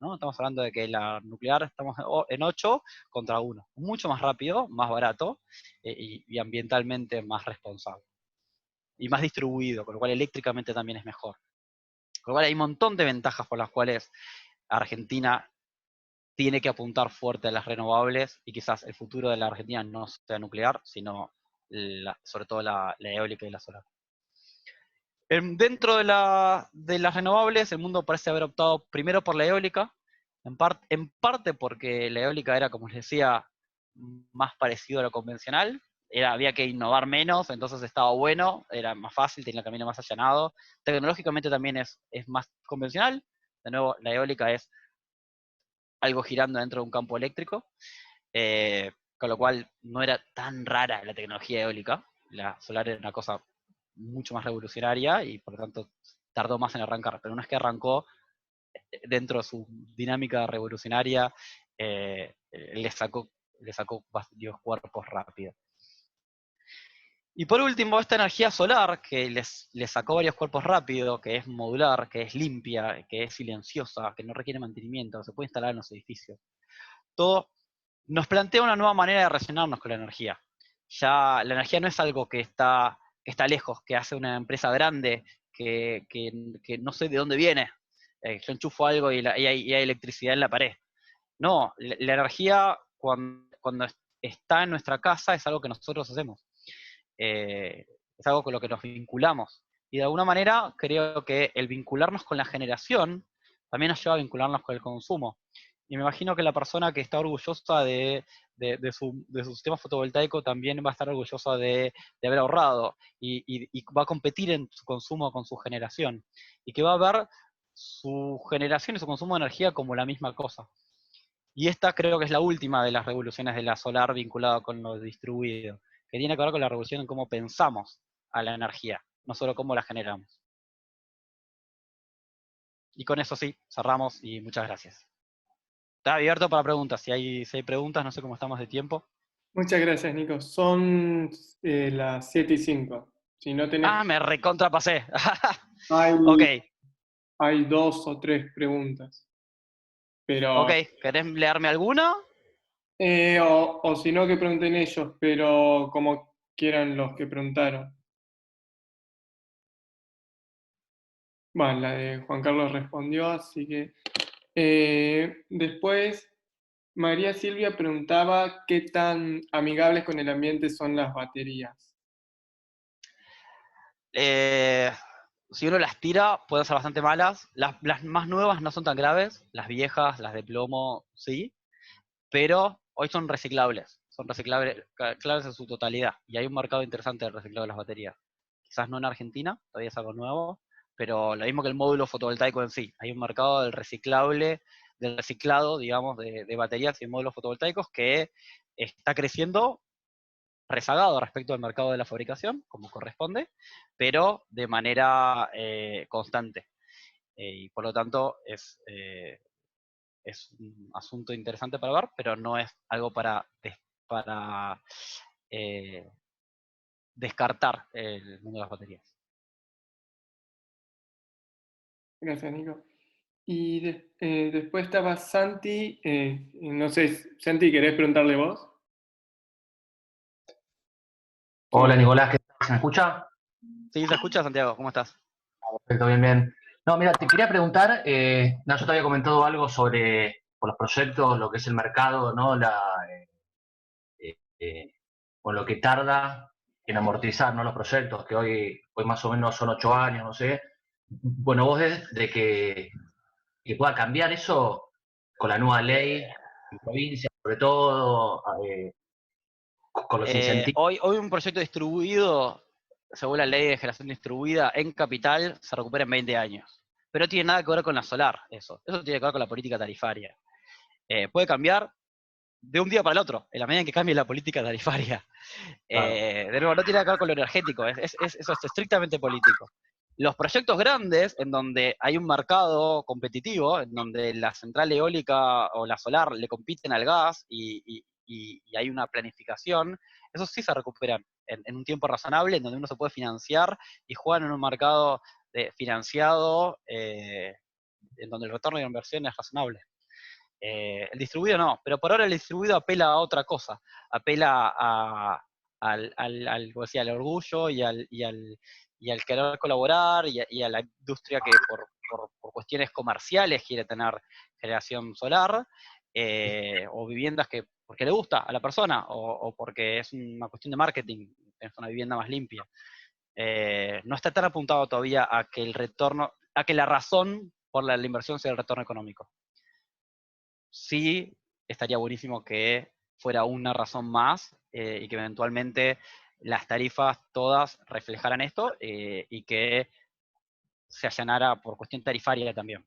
¿no? Estamos hablando de que la nuclear estamos en 8 contra 1. Mucho más rápido, más barato y ambientalmente más responsable. Y más distribuido, con lo cual eléctricamente también es mejor. Con lo cual hay un montón de ventajas por las cuales Argentina tiene que apuntar fuerte a las renovables y quizás el futuro de la Argentina no sea nuclear, sino sobre todo la eólica y la solar. Dentro de las renovables, el mundo parece haber optado primero por la eólica, en parte porque la eólica era, como les decía, más parecido a lo convencional, había que innovar menos, entonces estaba bueno, era más fácil, tenía el camino más allanado. Tecnológicamente también es más convencional. De nuevo, la eólica es algo girando dentro de un campo eléctrico, con lo cual no era tan rara la tecnología eólica. La solar era una cosa mucho más revolucionaria y por lo tanto tardó más en arrancar, pero una vez que arrancó, dentro de su dinámica revolucionaria, le sacó varios cuerpos rápido. Y por último, esta energía solar que les sacó varios cuerpos rápido, que es modular, que es limpia, que es silenciosa, que no requiere mantenimiento, se puede instalar en los edificios. Todo nos plantea una nueva manera de relacionarnos con la energía. Ya la energía no es algo que está lejos, que hace una empresa grande, que no sé de dónde viene. Yo enchufo algo y hay electricidad en la pared. No, la energía cuando está en nuestra casa es algo que nosotros hacemos. Es algo con lo que nos vinculamos. Y de alguna manera creo que el vincularnos con la generación también nos lleva a vincularnos con el consumo. Y me imagino que la persona que está orgullosa de su sistema fotovoltaico también va a estar orgullosa de haber ahorrado y va a competir en su consumo con su generación. Y que va a ver su generación y su consumo de energía como la misma cosa. Y esta creo que es la última de las revoluciones de la solar vinculada con lo distribuido, que tiene que ver con la revolución en cómo pensamos a la energía, no solo cómo la generamos. Y con eso sí, cerramos y muchas gracias. Está abierto para preguntas. Si hay preguntas, no sé cómo estamos de tiempo. Muchas gracias, Nico. Son las 7:05. Si no Ah, tenés, me recontrapasé. Ok, hay, hay 2 o 3 preguntas. ok. Pero, ¿Querés leerme alguna? o si no, que pregunten ellos, pero como quieran los que preguntaron. Bueno, la de Juan Carlos respondió, así que. Después, María Silvia preguntaba qué tan amigables con el ambiente son las baterías. Eh, si uno las tira, pueden ser bastante malas. Las más nuevas no son tan graves. Las viejas, las de plomo, sí. Pero hoy son reciclables. Son reciclables en su totalidad. Y hay un mercado interesante del reciclado de las baterías. Quizás no en Argentina, todavía es algo nuevo, pero lo mismo que el módulo fotovoltaico en sí. Hay un mercado del reciclado, digamos, de baterías y módulos fotovoltaicos que está creciendo rezagado respecto al mercado de la fabricación, como corresponde, pero de manera constante. Y por lo tanto es un asunto interesante para ver, pero no es algo para eh, descartar el mundo de las baterías. Gracias, Nico. Y después estaba Santi, no sé, Santi, ¿querés preguntarle vos? Hola Sí. Nicolás, ¿qué tal? ¿Se me escucha? ¿Sí se escucha, Santiago? ¿Cómo estás? Perfecto, bien, bien. No, mira, te quería preguntar, no, yo te había comentado algo sobre por los proyectos, lo que es el mercado, ¿no? Eh, eh, con lo que tarda en amortizar, ¿no? Los proyectos, que hoy más o menos son 8 años, no sé. Bueno, vos ves de que pueda cambiar eso con la nueva ley en provincia, sobre todo con los incentivos. Hoy un proyecto distribuido, según la ley de generación distribuida, en capital, se recupera en 20 años. Pero no tiene nada que ver con la solar, eso. Eso tiene que ver con la política tarifaria. Puede cambiar de un día para el otro, en la medida en que cambie la política tarifaria. Claro. De nuevo, no tiene nada que ver con lo energético, eso es estrictamente político. Los proyectos grandes, en donde hay un mercado competitivo, en donde la central eólica o la solar le compiten al gas y hay una planificación, esos sí se recuperan en un tiempo razonable, en donde uno se puede financiar y juegan en un mercado financiado en donde el retorno de la inversión es razonable. El distribuido no, pero por ahora el distribuido apela a otra cosa, apela como decía, al orgullo y al querer colaborar y a la industria que por cuestiones comerciales quiere tener generación solar, o viviendas que porque le gusta a la persona o porque es una cuestión de marketing, es una vivienda más limpia. No está tan apuntado todavía a que el retorno, a que la razón por la inversión sea el retorno económico. Sí estaría buenísimo que fuera una razón más y que eventualmente las tarifas todas reflejaran esto y que se allanara por cuestión tarifaria también.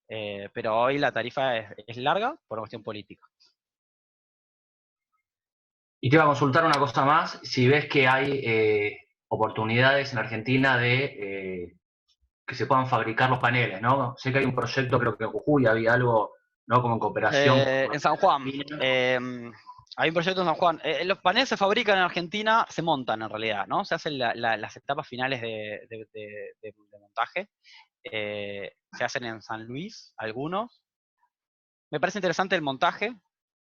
Pero hoy la tarifa es larga por cuestión política. Y te iba a consultar una cosa más, si ves que hay oportunidades en Argentina de que se puedan fabricar los paneles, ¿no? Sé que hay un proyecto, creo que en Jujuy había algo, ¿no? Como en cooperación con En San Juan, Argentina. hay un proyecto en San Juan. Los paneles se fabrican en Argentina, se montan en realidad, ¿no? Se hacen las etapas finales de montaje. Se hacen en San Luis, algunos. Me parece interesante el montaje,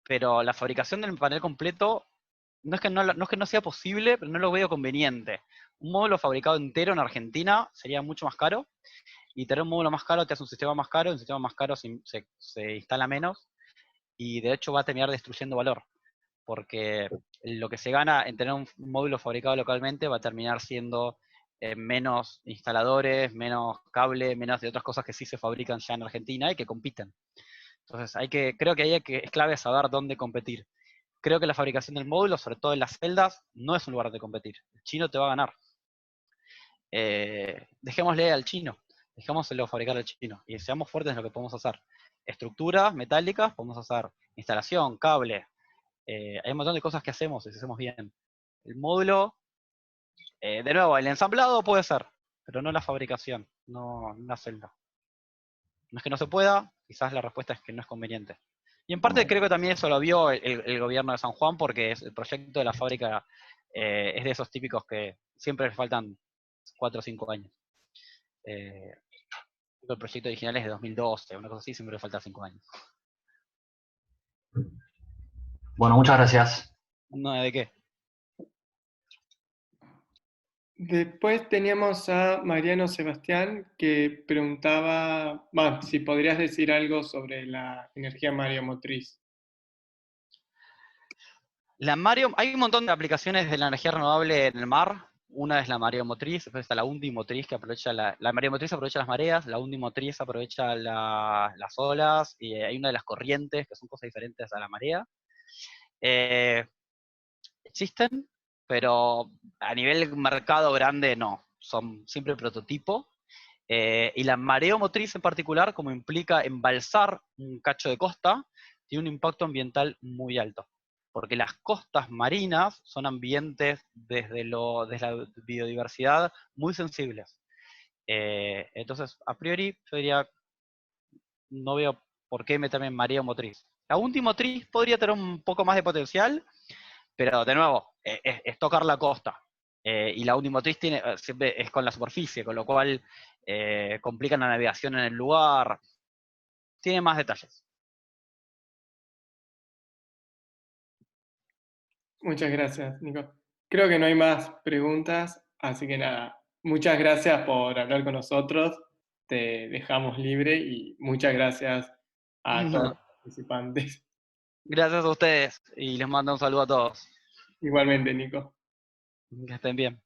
pero la fabricación del panel completo no es que no sea posible, pero no lo veo conveniente. Un módulo fabricado entero en Argentina sería mucho más caro, y tener un módulo más caro te hace un sistema más caro, y un sistema más caro se instala menos, y de hecho va a terminar destruyendo valor, porque lo que se gana en tener un módulo fabricado localmente va a terminar siendo menos instaladores, menos cable, menos de otras cosas que sí se fabrican ya en Argentina y que compiten. Entonces creo que es clave saber dónde competir. Creo que la fabricación del módulo, sobre todo en las celdas, no es un lugar de competir. El chino te va a ganar. Dejémosle al chino, dejémoselo fabricar al chino y seamos fuertes en lo que podemos hacer. Estructuras metálicas, podemos hacer instalación, cable. Hay un montón de cosas que hacemos y si hacemos bien. El módulo, de nuevo, el ensamblado puede ser, pero no la fabricación, no la celda. No es que no se pueda, quizás la respuesta es que no es conveniente. Y en parte creo que también eso lo vio el gobierno de San Juan, porque el proyecto de la fábrica es de esos típicos que siempre les faltan 4 o 5 años. El proyecto original es de 2012, una cosa así, siempre le falta 5 años. Bueno, muchas gracias. No, ¿de qué? Después teníamos a Mariano Sebastián que preguntaba, si podrías decir algo sobre la energía mareomotriz. Hay un montón de aplicaciones de la energía renovable en el mar. Una es la mareomotriz, después está la undimotriz, que aprovecha la mareomotriz aprovecha las mareas, la undimotriz aprovecha las olas, y hay una de las corrientes, que son cosas diferentes a la marea. Existen, pero a nivel mercado grande no, son siempre prototipo. Y la mareomotriz en particular, como implica embalsar un cacho de costa, tiene un impacto ambiental muy alto. Porque las costas marinas son ambientes desde la biodiversidad muy sensibles. Entonces, a priori, yo diría, no veo por qué meterme en mareomotriz. La undimotriz podría tener un poco más de potencial, pero de nuevo, es tocar la costa. Y la undimotriz siempre es con la superficie, con lo cual complica la navegación en el lugar. Tiene más detalles. Muchas gracias, Nico. Creo que no hay más preguntas, así que nada, muchas gracias por hablar con nosotros. Te dejamos libre y muchas gracias a todos los participantes. Gracias a ustedes y les mando un saludo a todos. Igualmente, Nico. Que estén bien.